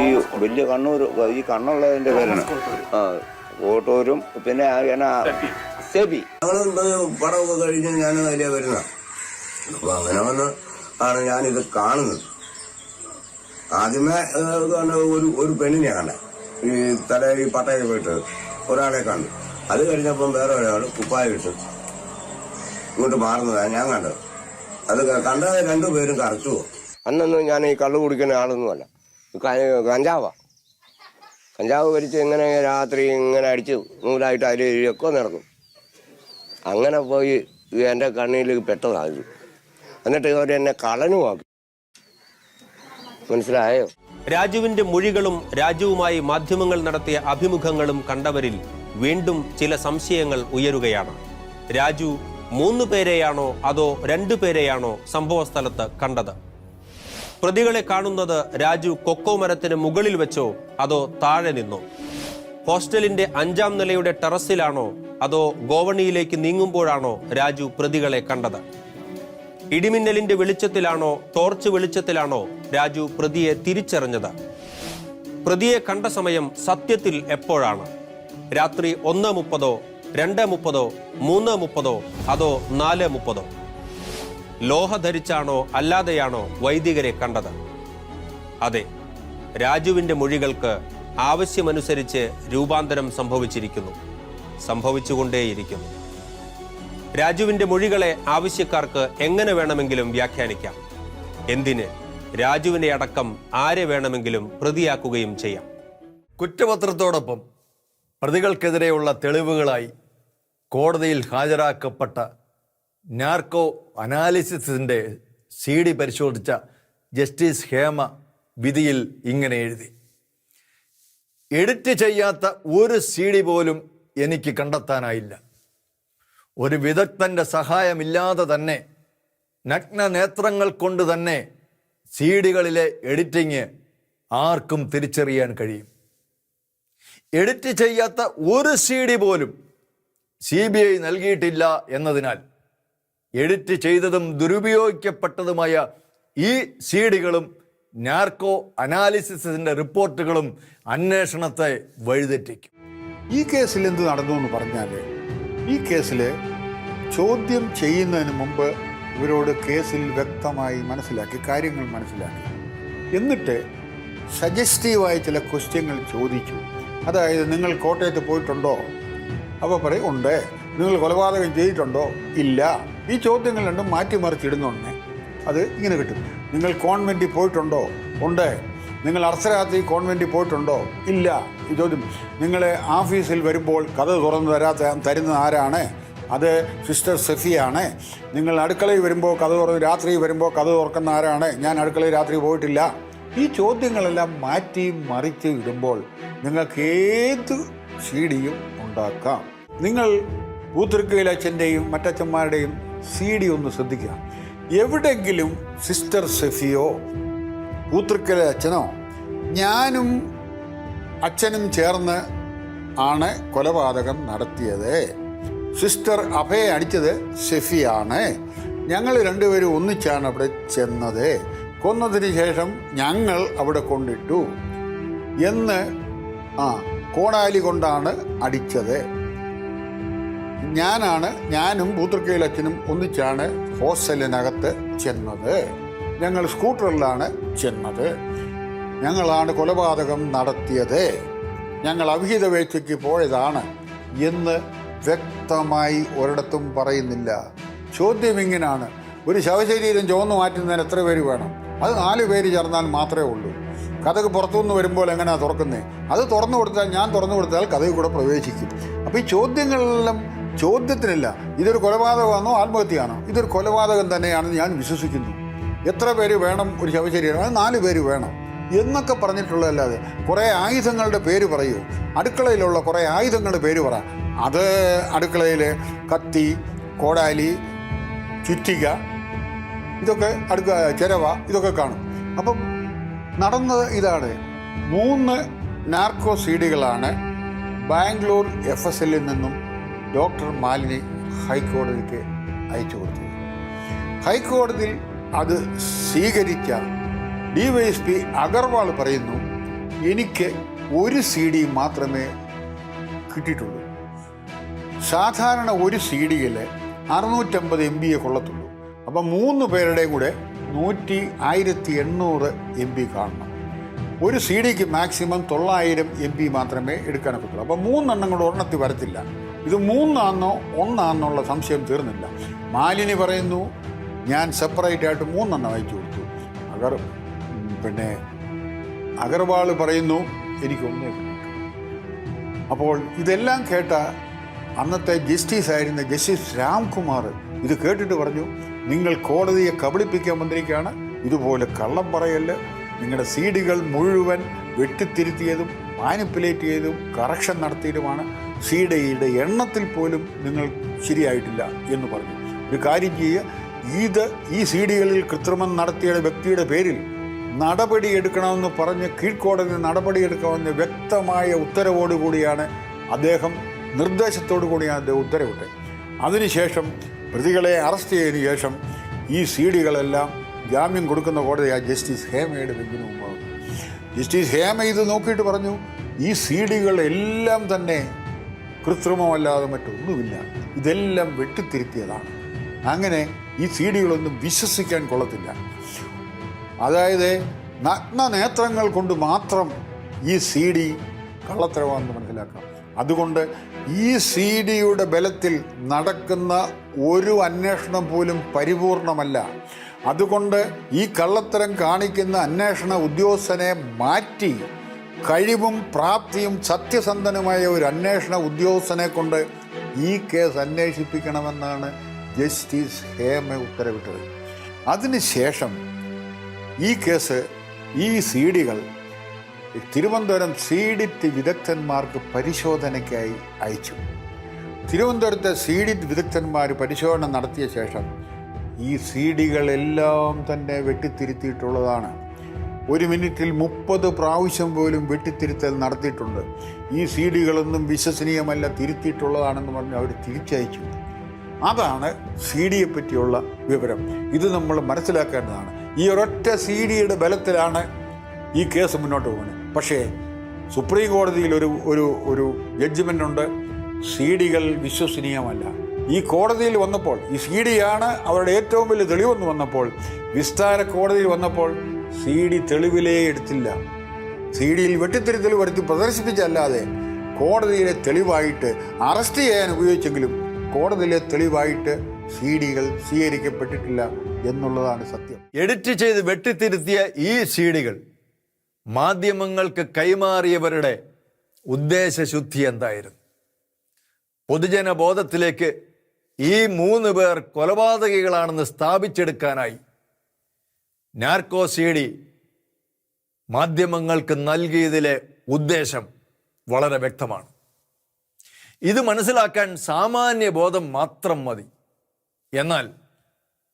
ഈ വലിയ കണ്ണൂർ, ഈ കണ്ണുള്ളതിന്റെ പേരാണ് കോട്ടൂരും, പിന്നെ സെബി. ഞങ്ങൾ പടമൊക്കെ കഴിഞ്ഞ് ഞാൻ അതിലേ വരുന്ന. അപ്പൊ അങ്ങനെ വന്ന് ആണ് ഞാനിത് കാണുന്നത്. ആദ്യമേ ഒരു പെണ്ണിനെ കണ്ട, ഈ തലയിൽ ഈ പട്ടയിൽ പോയിട്ട് ഒരാളെ കണ്ടു. അത് കഴിഞ്ഞപ്പം വേറെ ഒരാൾ കുപ്പായ ഇട്ട് ഇങ്ങോട്ട് മാറുന്നതാണ് ഞാൻ കണ്ടത്. അത് കണ്ട രണ്ടുപേരും കറച്ചു. അന്നൊന്നും ഞാൻ ഈ കള്ളു കുടിക്കുന്ന ആളൊന്നുമല്ല, കഞ്ചാവ് വലിച്ച് ഇങ്ങനെ രാത്രി ഇങ്ങനെ അടിച്ച് നൂലായിട്ട് അതിലൊക്കെ നടക്കും. അങ്ങനെ പോയി എൻ്റെ കണ്ണിൽ പെട്ടതാണ്. എന്നിട്ട് ഇവർ എന്നെ കളനുമാക്കി. മനസ്സിലായോ? രാജുവിന്റെ മൊഴികളും രാജുവുമായി മാധ്യമങ്ങൾ നടത്തിയ അഭിമുഖങ്ങളും കണ്ടവരിൽ വീണ്ടും ചില സംശയങ്ങൾ ഉയരുകയാണ്. രാജു 3 പേരെയാണോ അതോ 2 പേരെയാണോ സംഭവ സ്ഥലത്ത് കണ്ടത്? പ്രതികളെ കാണുന്നത് രാജു കൊക്കോ മരത്തിന് മുകളിൽ വെച്ചോ അതോ താഴെ നിന്നോ? ഹോസ്റ്റലിന്റെ 5ാം നിലയുടെ ടെറസിലാണോ അതോ ഗോവണിയിലേക്ക് നീങ്ങുമ്പോഴാണോ രാജു പ്രതികളെ കണ്ടത്? ഇടിമിന്നലിന്റെ വെളിച്ചത്തിലാണോ ടോർച്ച് വെളിച്ചത്തിലാണോ രാജു പ്രതിയെ തിരിച്ചറിഞ്ഞത്? പ്രതിയെ കണ്ട സമയം സത്യത്തിൽ എപ്പോഴാണ്? രാത്രി 1:30, 2:30, 3:30 അതോ 4:30? ലോഹ ധരിച്ചാണോ അല്ലാതെയാണോ വൈദികരെ കണ്ടത്? അതെ, രാജുവിന്റെ മൊഴികൾക്ക് ആവശ്യമനുസരിച്ച് രൂപാന്തരം സംഭവിച്ചിരിക്കുന്നു, സംഭവിച്ചുകൊണ്ടേയിരിക്കുന്നു. രാജുവിന്റെ മൊഴികളെ ആവശ്യക്കാർക്ക് എങ്ങനെ വേണമെങ്കിലും വ്യാഖ്യാനിക്കാം. എന്തിന്, രാജുവിനെ അടക്കം ആരെ വേണമെങ്കിലും പ്രതിയാക്കുകയും ചെയ്യാം. കുറ്റപത്രത്തോടൊപ്പം പ്രതികൾക്കെതിരെയുള്ള തെളിവുകളായി കോടതിയിൽ ഹാജരാക്കപ്പെട്ട നാർക്കോ അനാലിസിസിൻ്റെ CD പരിശോധിച്ച ജസ്റ്റിസ് ഹേമ വിധിയിൽ ഇങ്ങനെ എഴുതി: എഡിറ്റ് ചെയ്യാത്ത ഒരു CD പോലും എനിക്ക് കണ്ടെത്താനായില്ല. ഒരു വിദഗ്ധൻ്റെ സഹായമില്ലാതെ തന്നെ നഗ്ന നേത്രങ്ങൾ കൊണ്ട് തന്നെ CD-കളിലെ എഡിറ്റിങ് ആർക്കും തിരിച്ചറിയാൻ കഴിയും. എഡിറ്റ് ചെയ്യാത്ത ഒരു CD പോലും CBI നൽകിയിട്ടില്ല എന്നതിനാൽ എഡിറ്റ് ചെയ്തതും ദുരുപയോഗിക്കപ്പെട്ടതുമായ ഈ സീഡികളും നാർക്കോ അനാലിസിസിൻ്റെ റിപ്പോർട്ടുകളും അന്വേഷണത്തെ വഴിതെറ്റിക്കും. ഈ കേസിൽ എന്ത് നടന്നു എന്ന് പറഞ്ഞാൽ, ഈ കേസിൽ ചോദ്യം ചെയ്യുന്നതിന് മുമ്പ് ഇവരോട് കേസിൽ വ്യക്തമായി കാര്യങ്ങൾ മനസ്സിലാക്കി. എന്നിട്ട് സജസ്റ്റീവായ ചില ക്വസ്റ്റ്യങ്ങൾ ചോദിച്ചു. അതായത്, നിങ്ങൾ കോട്ടയത്ത് പോയിട്ടുണ്ടോ? അപ്പോൾ പറയും ഉണ്ട്. നിങ്ങൾ കൊലപാതകം ചെയ്തിട്ടുണ്ടോ? ഇല്ല. ഈ ചോദ്യങ്ങൾ രണ്ടും മാറ്റിമറിച്ചിടുന്നുണ്ട്. അത് ഇങ്ങനെ കിട്ടും. നിങ്ങൾ കോൺവെൻറ്റിൽ പോയിട്ടുണ്ടോ? ഉണ്ട്. നിങ്ങൾ അർദ്ധരാത്രി കോൺവെൻറ്റിൽ പോയിട്ടുണ്ടോ? ഇല്ല. ഈ ചോദ്യം. നിങ്ങൾ ഓഫീസിൽ വരുമ്പോൾ കഥ തുറന്ന് തരുന്നത് ആരാണ്? അത് സിസ്റ്റർ സെഫിയാണ്. നിങ്ങൾ അടുക്കളയിൽ വരുമ്പോൾ രാത്രി വരുമ്പോൾ കഥ തുറക്കുന്ന ആരാണ്? ഞാൻ അടുക്കളയിൽ രാത്രി പോയിട്ടില്ല. ഈ ചോദ്യങ്ങളെല്ലാം മാറ്റി മറിച്ച് ഇടുമ്പോൾ നിങ്ങൾക്ക് ഏത് സീഡിയും ഉണ്ടാക്കാം. നിങ്ങൾ പൂത്തൃക്കയിൽ അച്ഛൻ്റെയും മറ്റച്ഛന്മാരുടെയും സീഡി ഒന്ന് ശ്രദ്ധിക്കുക. എവിടെയെങ്കിലും സിസ്റ്റർ സെഫിയോ പൂത്തൃക്കയിലെ അച്ഛനോ ഞാനും അച്ഛനും ചേർന്ന് ആണ് കൊലപാതകം നടത്തിയത്, സിസ്റ്റർ അഭയെ അടിച്ചത് ഷെഫിയാണ്, ഞങ്ങൾ രണ്ടുപേരും ഒന്നിച്ചാണ് അവിടെ ചെന്നത്, കൊന്നതിന് ശേഷം ഞങ്ങൾ അവിടെ കൊണ്ടിട്ടു എന്ന്, കോടാലി കൊണ്ടാണ് അടിച്ചത്, ഞാനും പൂത്തൃക്കയിൽ അച്ഛനും ഒന്നിച്ചാണ് ഹോസ്റ്റലിനകത്ത് ചെന്നത്, ഞങ്ങൾ സ്കൂട്ടറിലാണ് ചെന്നത്, ഞങ്ങളാണ് കൊലപാതകം നടത്തിയത്, ഞങ്ങൾ അവിഹിത വേഴ്ചയ്ക്ക് പോയതാണ് എന്ന് വ്യക്തമായി ഒരിടത്തും പറയുന്നില്ല. ചോദ്യം ഇങ്ങനെയാണ്, ഒരു ശവശരീരം ചുവന്നു മാറ്റുന്നതിന് എത്ര പേര് വേണം? അത് 4 പേര് ചേർന്നാൽ മാത്രമേ ഉള്ളൂ. കഥക് പുറത്തുനിന്ന് വരുമ്പോൾ എങ്ങനെയാണ് തുറക്കുന്നത്? അത് തുറന്നു കൊടുത്താൽ, ഞാൻ തുറന്നു കൊടുത്താൽ കഥക് കൂടെ പ്രവേശിക്കും. അപ്പോൾ ഈ ചോദ്യങ്ങളെല്ലാം ചോദ്യത്തിനില്ല. ഇതൊരു കൊലപാതകമാണോ ആത്മഹത്യയാണോ? ഇതൊരു കൊലപാതകം തന്നെയാണെന്ന് ഞാൻ വിശ്വസിക്കുന്നു. എത്ര പേര് വേണം ഒരു ശവശരീരം? അത് 4 പേര് വേണം എന്നൊക്കെ പറഞ്ഞിട്ടുള്ളതല്ലാതെ കുറേ ആയുധങ്ങളുടെ പേര് പറയൂ. അടുക്കളയിലുള്ള കുറേ ആയുധങ്ങളുടെ പേര് പറ. അത് അടുക്കളയിൽ കത്തി, കോടാലി, ചുറ്റിക, ഇതൊക്കെ ചിരവ, ഇതൊക്കെ കാണും. അപ്പം നടന്നത് ഇതാണ്. 3 നാർക്കോ സീഡികളാണ് ബാംഗ്ലൂർ FSLൽ നിന്നും ഡോക്ടർ മാലിനി ഹൈക്കോടതിക്ക് അയച്ചു കൊടുത്തത്. ഹൈക്കോടതിയിൽ അത് സ്വീകരിച്ച DYSP അഗർവാൾ പറയുന്നു, എനിക്ക് 1 CD മാത്രമേ കിട്ടിയിട്ടുള്ളൂ. സാധാരണ ഒരു CD-യിൽ 650 MB കൊള്ളത്തുള്ളൂ. അപ്പം 3 പേരുടെയും കൂടെ 1800 MB കാണണം. ഒരു CD-ക്ക് മാക്സിമം 900 MB മാത്രമേ എടുക്കാനൊക്കത്തുള്ളൂ. അപ്പം 3 എണ്ണം കൂടെ ഒരെണ്ണത്തിൽ വരത്തില്ല. ഇത് 3 ആണെന്നോ 1 ആണെന്നുള്ള സംശയം തീർന്നില്ല. മാലിനി പറയുന്നു, ഞാൻ സെപ്പറേറ്റ് ആയിട്ട് 3 എണ്ണം അയച്ചു കൊടുത്തു. അഗർവാൾ പറയുന്നു, എനിക്കൊന്നേ. അപ്പോൾ ഇതെല്ലാം കേട്ട അന്നത്തെ ജസ്റ്റിസായിരുന്ന ജസ്റ്റിസ് രാംകുമാർ ഇത് കേട്ടിട്ട് പറഞ്ഞു, നിങ്ങൾ കോടതിയെ കബളിപ്പിക്കാൻ വന്നിരിക്കുകയാണ്, ഇതുപോലെ കള്ളം പറയല്, നിങ്ങളുടെ CD-കൾ മുഴുവൻ വെട്ടിത്തിരുത്തിയതും മാനിപ്പുലേറ്റ് ചെയ്തും കറക്ഷൻ നടത്തിയതുമാണ്, CD-യുടെ എണ്ണത്തിൽ പോലും നിങ്ങൾ ശരിയായിട്ടില്ല എന്ന് പറഞ്ഞു. ഒരു കാര്യം ചെയ്യുക, ഈ CD-കളിൽ കൃത്രിമം നടത്തിയ വ്യക്തിയുടെ പേരിൽ നടപടിയെടുക്കണമെന്ന് പറഞ്ഞ് കീഴ്ക്കോടതി നടപടിയെടുക്കാമെന്ന് വ്യക്തമായ ഉത്തരവോടുകൂടിയാണ് അദ്ദേഹം, നിർദ്ദേശത്തോടു കൂടിയാണ് അദ്ദേഹം ഉത്തരവിട്ടത്. അതിനുശേഷം പ്രതികളെ അറസ്റ്റ് ചെയ്തതിനു ശേഷം ഈ CD-കളെല്ലാം ജാമ്യം കൊടുക്കുന്ന കോടതിയാണ് ജസ്റ്റിസ് ഹേമയുടെ ബെഞ്ചിന് മുമ്പാണ്. ജസ്റ്റിസ് ഹേമ ഇത് നോക്കിയിട്ട് പറഞ്ഞു, ഈ CD-കളെല്ലാം തന്നെ കൃത്രിമമല്ലാതെ മറ്റൊന്നുമില്ല, ഇതെല്ലാം വെട്ടിത്തിരുത്തിയതാണ്. അങ്ങനെ ഈ CD-കളൊന്നും വിശ്വസിക്കാൻ കൊള്ളത്തില്ല. അതായത് നഗ്ന നേത്രങ്ങൾ കൊണ്ട് മാത്രം ഈ CD കള്ളത്തരമാണെന്ന് മനസ്സിലാക്കാം. അതുകൊണ്ട് ഈ CD-യുടെ ബലത്തിൽ നടക്കുന്ന ഒരു അന്വേഷണം പോലും പരിപൂർണമല്ല. അതുകൊണ്ട് ഈ കള്ളത്തരം കാണിക്കുന്ന അന്വേഷണ ഉദ്യോഗസ്ഥനെ മാറ്റി കഴിവും പ്രാപ്തിയും സത്യസന്ധനുമായ ഒരു അന്വേഷണ ഉദ്യോഗസ്ഥനെ കൊണ്ട് ഈ കേസ് അന്വേഷിപ്പിക്കണമെന്നാണ് ജസ്റ്റിസ് ഹേമ ഉത്തരവിട്ടത്. അതിനുശേഷം ഈ കേസ്, ഈ CD-കൾ തിരുവനന്തപുരം CD വിദഗ്ധന്മാർക്ക് പരിശോധനയ്ക്കായി അയച്ചു. തിരുവനന്തപുരത്തെ CD വിദഗ്ധന്മാർ പരിശോധന നടത്തിയ ശേഷം ഈ CD-കളെല്ലാം തന്നെ വെട്ടിത്തിരുത്തിയിട്ടുള്ളതാണ്. 1 മിനിറ്റിൽ 30 പ്രാവശ്യം പോലും വെട്ടിത്തിരുത്തൽ നടത്തിയിട്ടുണ്ട്. ഈ CD-കളൊന്നും വിശ്വസനീയമല്ല, തിരുത്തിയിട്ടുള്ളതാണെന്ന് പറഞ്ഞ് അവർ തിരിച്ചയച്ചു. അതാണ് സി ഡിയെ പറ്റിയുള്ള വിവരം. ഇത് നമ്മൾ മനസ്സിലാക്കേണ്ടതാണ്. ഈ ഒരൊറ്റ സി ഡിയുടെ ബലത്തിലാണ് ഈ കേസ് മുന്നോട്ട് പോകുന്നത്. പക്ഷേ സുപ്രീം കോടതിയിൽ ഒരു ജഡ്ജ്മെൻ്റ് ഉണ്ട്, സി ഡികൾ വിശ്വസനീയമല്ല. ഈ കോടതിയിൽ വന്നപ്പോൾ ഈ സി ഡിയാണ് അവരുടെ ഏറ്റവും വലിയ തെളിവെന്ന് വന്നപ്പോൾ, വിസ്താര കോടതിയിൽ വന്നപ്പോൾ സി ഡി തെളിവിലേ എടുത്തില്ല. സി ഡിയിൽ വെട്ടിത്തിരുത്തൽ വരുത്തി പ്രദർശിപ്പിച്ചല്ലാതെ കോടതിയിലെ തെളിവായിട്ട് അറസ്റ്റ് ചെയ്യാൻ ഉപയോഗിച്ചെങ്കിലും കോടതിയിലെ തെളിവായിട്ട് സി ഡികൾ സ്വീകരിക്കപ്പെട്ടിട്ടില്ല എന്നുള്ളതാണ് സത്യം. എഡിറ്റ് ചെയ്ത് വെട്ടിത്തിരുത്തിയ ഈ സി ഡികൾ മാധ്യമങ്ങൾക്ക് കൈമാറിയവരുടെ ഉദ്ദേശശുദ്ധി എന്തായിരുന്നു? പൊതുജന ബോധത്തിലേക്ക് ഈ 3 പേർ കൊലപാതകികളാണെന്ന് സ്ഥാപിച്ചെടുക്കാനായി നാർക്കോ സി ഡി മാധ്യമങ്ങൾക്ക് നൽകിയതിലെ ഉദ്ദേശം വളരെ വ്യക്തമാണ്. ഇത് മനസ്സിലാക്കാൻ സാമാന്യ ബോധം മാത്രം മതി. എന്നാൽ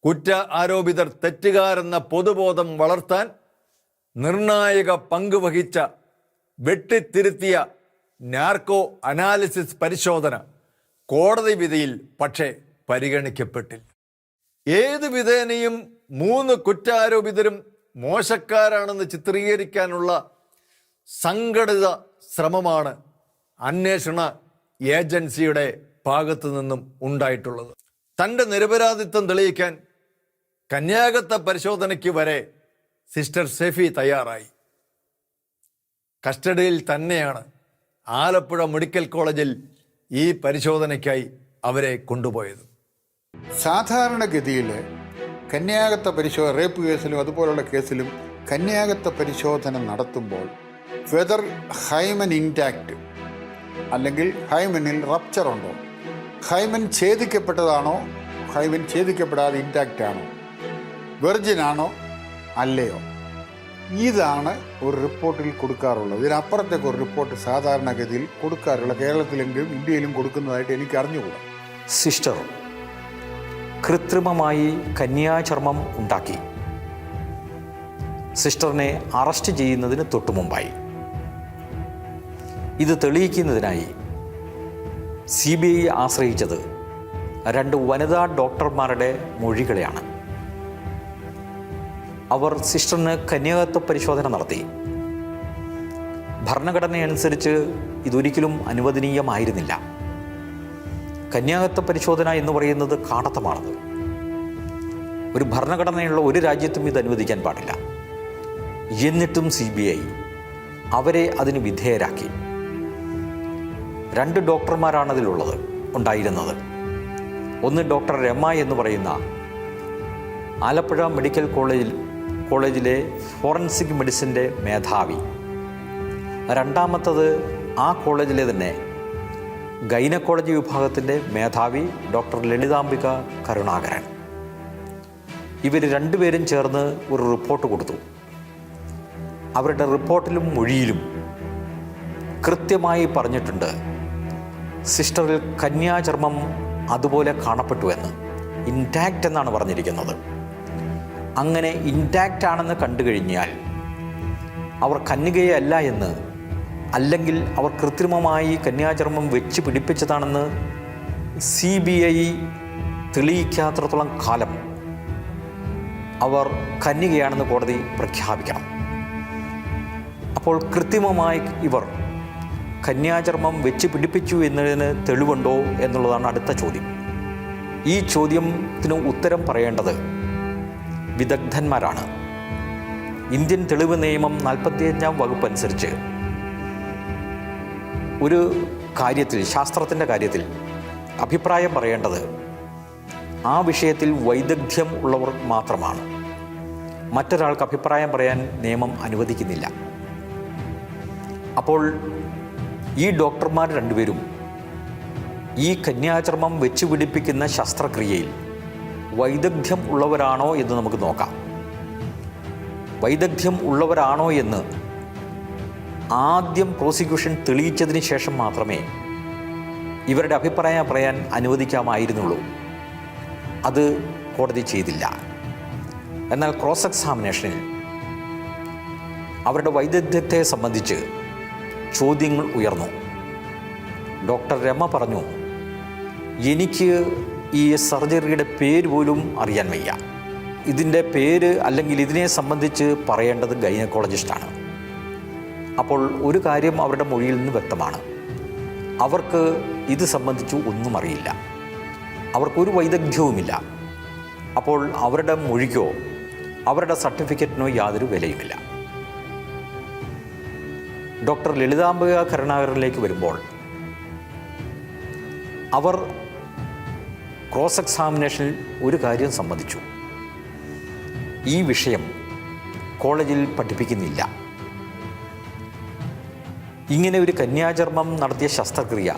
കുറ്റ ആരോപിതർ തെറ്റുകാരെന്ന പൊതുബോധം വളർത്താൻ നിർണായക പങ്ക് വഹിച്ച വെട്ടിത്തിരുത്തിയ നാർക്കോ അനാലിസിസ് പരിശോധന കോടതി വിധിയിൽ പക്ഷേ പരിഗണിക്കപ്പെട്ടില്ല. ഏത് വിധേനയും 3 കുറ്റാരോപിതരും മോശക്കാരാണെന്ന് ചിത്രീകരിക്കാനുള്ള സംഘടിത ശ്രമമാണ് അന്വേഷണ ഏജൻസിയുടെ ഭാഗത്തു നിന്നും ഉണ്ടായിട്ടുള്ളത്. തൻ്റെ നിരപരാധിത്വം തെളിയിക്കാൻ കന്യാകത്വ പരിശോധനയ്ക്ക് വരെ സിസ്റ്റർ സെഫി തയ്യാറായി. കസ്റ്റഡിയിൽ തന്നെയാണ് ആലപ്പുഴ മെഡിക്കൽ കോളേജിൽ ഈ പരിശോധനയ്ക്കായി അവരെ കൊണ്ടുപോയത്. സാധാരണഗതിയിൽ കന്യാകത്വ പരിശോധന, റേപ്പ് കേസിലും അതുപോലുള്ള കേസിലും കന്യാകത്വ പരിശോധന നടത്തുമ്പോൾ വെദർ ഹൈമൻ ഇൻടാക്റ്റ് അല്ലെങ്കിൽ ഹൈമനിൽ റപ്ചർ ഉണ്ടോ, ഹൈമൻ ഛേദിക്കപ്പെട്ടതാണോ, ഹൈമൻ ഛേദിക്കപ്പെടാതെ ഇൻടാക്റ്റ് ആണോ, വെർജിനാണോ അല്ലയോ, ഇതാണ് ഒരു റിപ്പോർട്ടിൽ കൊടുക്കാറുള്ളത്. ഇതിനപ്പുറത്തേക്ക് ഒരു റിപ്പോർട്ട് സാധാരണഗതിയിൽ കൊടുക്കാറുള്ള, കേരളത്തിലെങ്കിലും ഇന്ത്യയിലും കൊടുക്കുന്നതായിട്ട് എനിക്ക് അറിഞ്ഞുകൂടാ. സിസ്റ്റർ കൃത്രിമമായി കന്യാചർമ്മം ഉണ്ടാക്കി സിസ്റ്ററിനെ അറസ്റ്റ് ചെയ്യുന്നതിന് തൊട്ടുമുമ്പായി ഇത് തെളിയിക്കുന്നതിനായി CBI ആശ്രയിച്ചത് 2 വനിതാ ഡോക്ടർമാരുടെ മൊഴികളെയാണ്. അവർ സിസ്റ്ററിന് കന്യാകത്വ പരിശോധന നടത്തി. ഭരണഘടനയനുസരിച്ച് ഇതൊരിക്കലും അനുവദനീയമായിരുന്നില്ല. കന്യാകത്വ പരിശോധന എന്ന് പറയുന്നത് കാടത്തമാണത്. ഒരു ഭരണഘടനയുള്ള ഒരു രാജ്യത്തും ഇത് അനുവദിക്കാൻ പാടില്ല. എന്നിട്ടും CBI അവരെ അതിന് വിധേയരാക്കി. 2 ഡോക്ടർമാരാണ് അതിലുള്ളത് ഉണ്ടായിരുന്നത്. ഒന്ന് ഡോക്ടർ രമ എന്ന് പറയുന്ന ആലപ്പുഴ മെഡിക്കൽ കോളേജിലെ ഫോറൻസിക് മെഡിസിൻ്റെ മേധാവി. രണ്ടാമത്തത് ആ കോളേജിലെ തന്നെ ഗൈനക്കോളജി വിഭാഗത്തിൻ്റെ മേധാവി ഡോക്ടർ ലളിതാംബിക കരുണാകരൻ. ഇവർ 2 പേരും ചേർന്ന് ഒരു റിപ്പോർട്ട് കൊടുത്തു. അവരുടെ റിപ്പോർട്ടിലും മൊഴിയിലും കൃത്യമായി പറഞ്ഞിട്ടുണ്ട് സിസ്റ്ററിൽ കന്യാചർമ്മം അതുപോലെ കാണപ്പെട്ടു എന്ന്. ഇൻടാക്റ്റ് എന്നാണ് പറഞ്ഞിരിക്കുന്നത്. അങ്ങനെ ഇൻടാക്റ്റ് ആണെന്ന് കണ്ടു കഴിഞ്ഞാൽ അവർ കന്യകയല്ല എന്ന്, അല്ലെങ്കിൽ അവർ കൃത്രിമമായി കന്യാചർമ്മം വെച്ച് പിടിപ്പിച്ചതാണെന്ന് CBI തെളിയിക്കാത്തിടത്തോളം കാലം അവർ കന്യകയാണെന്ന് കോടതി പ്രഖ്യാപിക്കണം. അപ്പോൾ കൃത്രിമമായി ഇവർ കന്യാചർമ്മം വെച്ച് പിടിപ്പിച്ചു എന്നതിന് തെളിവുണ്ടോ എന്നുള്ളതാണ് അടുത്ത ചോദ്യം. ഈ ചോദ്യത്തിന് ഉത്തരം പറയേണ്ടത് വിദഗ്ധന്മാരാണ്. ഇന്ത്യൻ തെളിവ് നിയമം 45-ാം വകുപ്പ് അനുസരിച്ച് ഒരു കാര്യത്തിൽ, ശാസ്ത്രത്തിൻ്റെ കാര്യത്തിൽ അഭിപ്രായം പറയേണ്ടത് ആ വിഷയത്തിൽ വൈദഗ്ധ്യം ഉള്ളവർ മാത്രമാണ്. മറ്റൊരാൾക്ക് അഭിപ്രായം പറയാൻ നിയമം അനുവദിക്കുന്നില്ല. അപ്പോൾ ഈ ഡോക്ടർമാർ 2 പേരും ഈ കന്യാചർമ്മം വെച്ച് പിടിപ്പിക്കുന്ന ശസ്ത്രക്രിയയിൽ വൈദഗ്ധ്യം ഉള്ളവരാണോ എന്ന് നമുക്ക് നോക്കാം. വൈദഗ്ധ്യം ഉള്ളവരാണോ എന്ന് ആദ്യം പ്രോസിക്യൂഷൻ തെളിയിച്ചതിന് ശേഷം മാത്രമേ ഇവരുടെ അഭിപ്രായം പറയാൻ അനുവദിക്കാമായിരുന്നുള്ളൂ. അത് കോടതി ചെയ്തില്ല. എന്നാൽ ക്രോസ് എക്സാമിനേഷനിൽ അവരുടെ വൈദഗ്ധ്യത്തെ സംബന്ധിച്ച് ചോദ്യങ്ങൾ ഉയർന്നു. ഡോക്ടർ രമ പറഞ്ഞു, എനിക്ക് ഈ സർജറിയുടെ പേര് പോലും അറിയാൻ വയ്യ. ഇതിൻ്റെ പേര് അല്ലെങ്കിൽ ഇതിനെ സംബന്ധിച്ച് പറയേണ്ടത് ഗൈനക്കോളജിസ്റ്റാണ്. അപ്പോൾ ഒരു കാര്യം അവരുടെ മൊഴിയിൽ നിന്ന് വ്യക്തമാണ്, അവർക്ക് ഇത് സംബന്ധിച്ച് ഒന്നും അറിയില്ല, അവർക്കൊരു വൈദഗ്ധ്യവുമില്ല. അപ്പോൾ അവരുടെ മൊഴിക്കോ അവരുടെ സർട്ടിഫിക്കറ്റിനോ യാതൊരു വിലയുമില്ല. ഡോക്ടർ ലളിതാംബിക കരുണാകരനിലേക്ക് വരുമ്പോൾ, അവർ ക്രോസ് എക്സാമിനേഷനിൽ ഒരു കാര്യം സമ്മതിച്ചു, ഈ വിഷയം കോളേജിൽ പഠിപ്പിക്കുന്നില്ല. ഇങ്ങനെ ഒരു കന്യാചർമ്മം നടത്തിയ ശസ്ത്രക്രിയ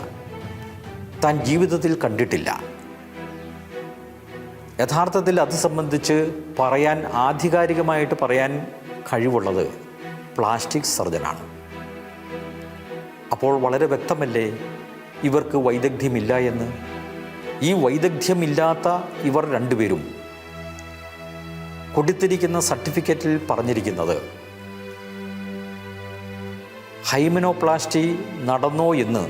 താൻ ജീവിതത്തിൽ കണ്ടിട്ടില്ല. യഥാർത്ഥത്തിൽ അത് സംബന്ധിച്ച് പറയാൻ, ആധികാരികമായിട്ട് പറയാൻ കഴിവുള്ളത് പ്ലാസ്റ്റിക് സർജനാണ്. അപ്പോൾ വളരെ വ്യക്തമല്ലേ ഇവർക്ക് വൈദഗ്ധ്യമില്ല എന്ന്. ഈ വൈദഗ്ധ്യമില്ലാത്ത ഇവർ രണ്ടുപേരും കൊടുത്തിരിക്കുന്ന സർട്ടിഫിക്കറ്റിൽ പറഞ്ഞിരിക്കുന്നത് ഹൈമനോപ്ലാസ്റ്റി നടന്നോ എന്ന്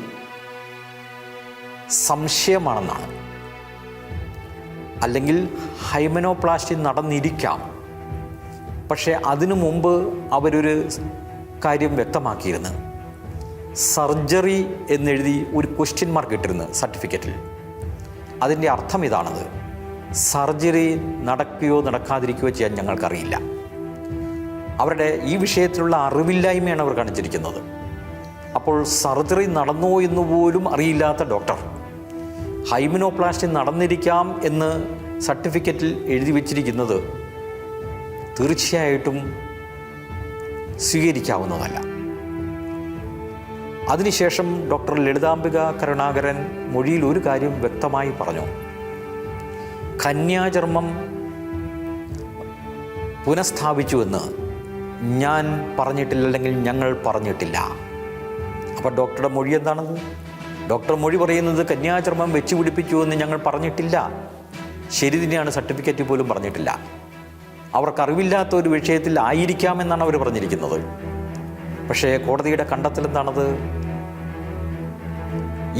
സംശയമാണെന്നാണ്. അല്ലെങ്കിൽ ഹൈമനോപ്ലാസ്റ്റി നടന്നിരിക്കാം, പക്ഷേ അതിനു മുമ്പ് അവരൊരു കാര്യം വ്യക്തമാക്കിയിരുന്നു. സർജറി എന്നെഴുതി ഒരു ക്വസ്റ്റ്യൻ മാർക്ക് ഇട്ടിരുന്നു സർട്ടിഫിക്കറ്റിൽ. അതിൻ്റെ അർത്ഥം ഇതാണത്: സർജറി നടക്കുകയോ നടക്കാതിരിക്കുകയോ ചെയ്യാൻ ഞങ്ങൾക്കറിയില്ല. അവരുടെ ഈ വിഷയത്തിലുള്ള അറിവില്ലായ്മയാണ് അവർ കാണിച്ചിരിക്കുന്നത്. അപ്പോൾ സർജറി നടന്നോ എന്ന് പോലും അറിയില്ലാത്ത ഡോക്ടർ ഹൈമനോപ്ലാസ്റ്റി നടന്നിരിക്കാം എന്ന് സർട്ടിഫിക്കറ്റിൽ എഴുതി വച്ചിരിക്കുന്നത് തീർച്ചയായിട്ടും സ്വീകരിക്കാവുന്നതല്ല. അതിനുശേഷം ഡോക്ടർ ലളിതാംബിക കരുണാകരൻ മൊഴിയിൽ ഒരു കാര്യം വ്യക്തമായി പറഞ്ഞു: കന്യാചർമ്മം പുനഃസ്ഥാപിച്ചുവെന്ന് ഞാൻ പറഞ്ഞിട്ടില്ല, അല്ലെങ്കിൽ ഞങ്ങൾ പറഞ്ഞിട്ടില്ല. അപ്പോൾ ഡോക്ടറുടെ മൊഴി എന്താണത്? ഡോക്ടർ മൊഴി പറയുന്നത് കന്യാചർമ്മം വെച്ച് പിടിപ്പിച്ചു എന്ന് ഞങ്ങൾ പറഞ്ഞിട്ടില്ല. ശരി തന്നെയാണ്, സർട്ടിഫിക്കറ്റ് പോലും പറഞ്ഞിട്ടില്ല. അവർക്കറിവില്ലാത്ത ഒരു വിഷയത്തിൽ ആയിരിക്കാമെന്നാണ് അവർ പറഞ്ഞിരിക്കുന്നത്. പക്ഷേ കോടതിയുടെ കണ്ടെത്തൽ എന്താണത്?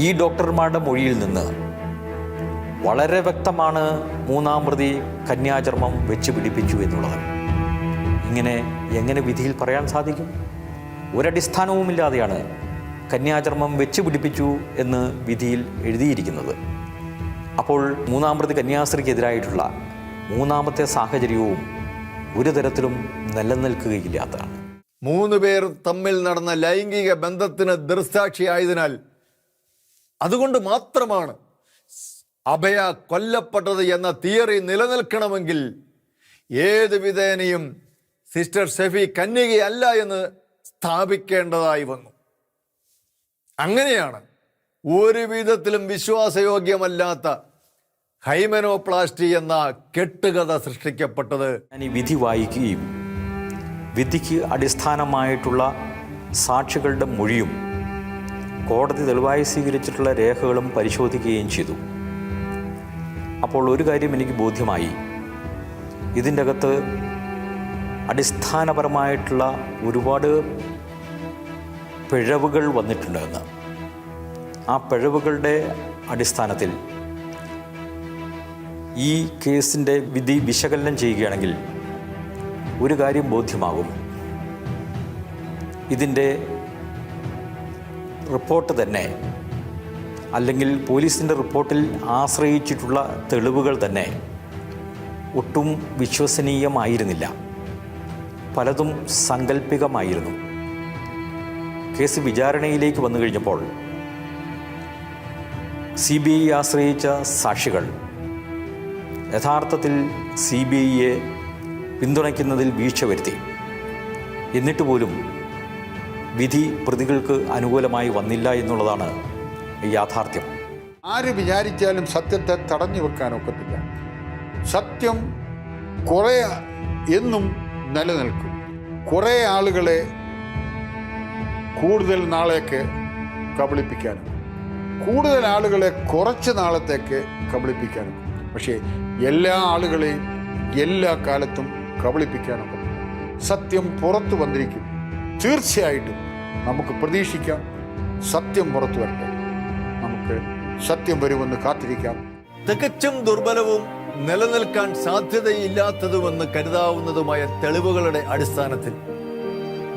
ഈ ഡോക്ടർമാരുടെ മൊഴിയിൽ നിന്ന് വളരെ വ്യക്തമാണ് മൂന്നാം പ്രതി കന്യാചർമ്മം വെച്ച് പിടിപ്പിച്ചു എന്നുള്ളത്. ഇങ്ങനെ എങ്ങനെ വിധിയിൽ പറയാൻ സാധിക്കും? ഒരടിസ്ഥാനവുമില്ലാതെയാണ് കന്യാചർമ്മം വെച്ച് പിടിപ്പിച്ചു എന്ന് വിധിയിൽ എഴുതിയിരിക്കുന്നത്. അപ്പോൾ മൂന്നാം പ്രതി കന്യാസ്ത്രീക്കെതിരായിട്ടുള്ള മൂന്നാമത്തെ സാഹചര്യവും ഒരു തരത്തിലും നിലനിൽക്കുകയില്ലാത്തതാണ്. 3 പേർ തമ്മിൽ നടന്ന ലൈംഗിക ബന്ധത്തിന് ദൃക്സാക്ഷിയായതിനാൽ അതുകൊണ്ട് മാത്രമാണ് അഭയ കൊല്ലപ്പെട്ടത് എന്ന തിയറി നിലനിൽക്കണമെങ്കിൽ ഏത് വിധേനയും സിസ്റ്റർ ഷെഫി കന്യകയല്ല എന്ന് സ്ഥാപിക്കേണ്ടതായി വന്നു. അങ്ങനെയാണ് ഒരു വിധത്തിലും വിശ്വാസയോഗ്യമല്ലാത്ത ഹൈമനോപ്ലാസ്റ്റി എന്ന കെട്ടുകഥ സൃഷ്ടിക്കപ്പെട്ടത്. ഞാൻ ഈ വിധി വായിക്കുകയും വിധിക്ക് അടിസ്ഥാനമായിട്ടുള്ള സാക്ഷികളുടെ മൊഴിയും കോടതി തെളിവായി സ്വീകരിച്ചിട്ടുള്ള രേഖകളും പരിശോധിക്കുകയും ചെയ്തു. അപ്പോൾ ഒരു കാര്യം എനിക്ക് ബോധ്യമായി: ഇതിൻ്റെ അകത്ത് അടിസ്ഥാനപരമായിട്ടുള്ള ഒരുപാട് പിഴവുകൾ വന്നിട്ടുണ്ടെന്ന്. ആ പിഴവുകളുടെ അടിസ്ഥാനത്തിൽ ഈ കേസിൻ്റെ വിധി വിശകലനം ചെയ്യുകയാണെങ്കിൽ ഒരു കാര്യം ബോധ്യമാകും: ഇതിൻ്റെ റിപ്പോർട്ട് തന്നെ, അല്ലെങ്കിൽ പോലീസിൻ്റെ റിപ്പോർട്ടിൽ ആശ്രയിച്ചിട്ടുള്ള തെളിവുകൾ തന്നെ ഒട്ടും വിശ്വസനീയമായിരുന്നില്ല. പലതും സാങ്കല്പികമായിരുന്നു. കേസ് വിചാരണയിലേക്ക് വന്നു കഴിഞ്ഞപ്പോൾ CBI ആശ്രയിച്ച സാക്ഷികൾ യഥാർത്ഥത്തിൽ CBIയെ പിന്തുണയ്ക്കുന്നതിൽ വീഴ്ച വരുത്തി. എന്നിട്ട് പോലും വിധി പ്രതികൾക്ക് അനുകൂലമായി വന്നില്ല എന്നുള്ളതാണ് യാഥാർത്ഥ്യം. ആര് വിചാരിച്ചാലും സത്യത്തെ തടഞ്ഞു വെക്കാനൊക്കത്തില്ല. സത്യം കുറേ എന്നും നിലനിൽക്കും. കുറേ ആളുകളെ കൂടുതൽ നാളേക്ക് കബളിപ്പിക്കാനും കൂടുതൽ ആളുകളെ കുറച്ച് നാളത്തേക്ക് കബളിപ്പിക്കാനും, പക്ഷേ എല്ലാ ആളുകളെയും എല്ലാ കാലത്തും കബളിപ്പിക്കാനൊക്കെ സത്യം പുറത്തു വന്നിരിക്കും. തീർച്ചയായിട്ടും നമുക്ക് പ്രതീക്ഷിക്കാം സത്യം പുറത്തു വരട്ടെ. നമുക്ക് സത്യം വരുമെന്ന് കാത്തിരിക്കാം. തികച്ചും ദുർബലവും നിലനിൽക്കാൻ സാധ്യതയില്ലാത്തതുമെന്ന് കരുതാവുന്നതുമായ തെളിവുകളുടെ അടിസ്ഥാനത്തിൽ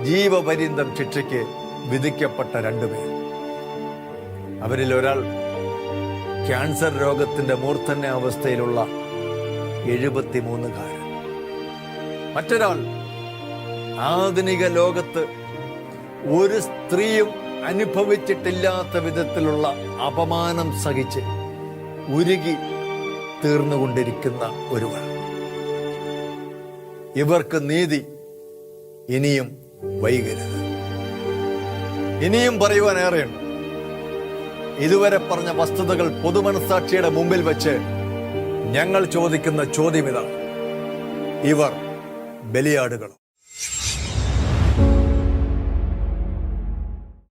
ജീവപര്യന്തം ശിക്ഷയ്ക്ക് വിധിക്കപ്പെട്ട 2 പേർ. അവരിൽ ഒരാൾ ക്യാൻസർ രോഗത്തിന്റെ മൂർധന്യാവസ്ഥയിലുള്ള 73-കാരൻ. മറ്റൊരാൾ ആധുനിക ലോകത്ത് ഒരു സ്ത്രീയും അനുഭവിച്ചിട്ടില്ലാത്ത വിധത്തിലുള്ള അപമാനം സഹിച്ച് ഉരുകി തീർന്നുകൊണ്ടിരിക്കുന്ന ഒരുവൾ. ഇവർക്ക് നീതി ഇനിയും വൈകരുത്. ഇനിയും പറയുവാൻ ഏറെയുണ്ട്. ഇതുവരെ പറഞ്ഞ വസ്തുതകൾ പൊതുമനസാക്ഷിയുടെ മുമ്പിൽ വെച്ച് ഞങ്ങൾ ചോദിക്കുന്ന ചോദ്യം ഇതാണ്: ഇവർ ബലിയാടുകളോ?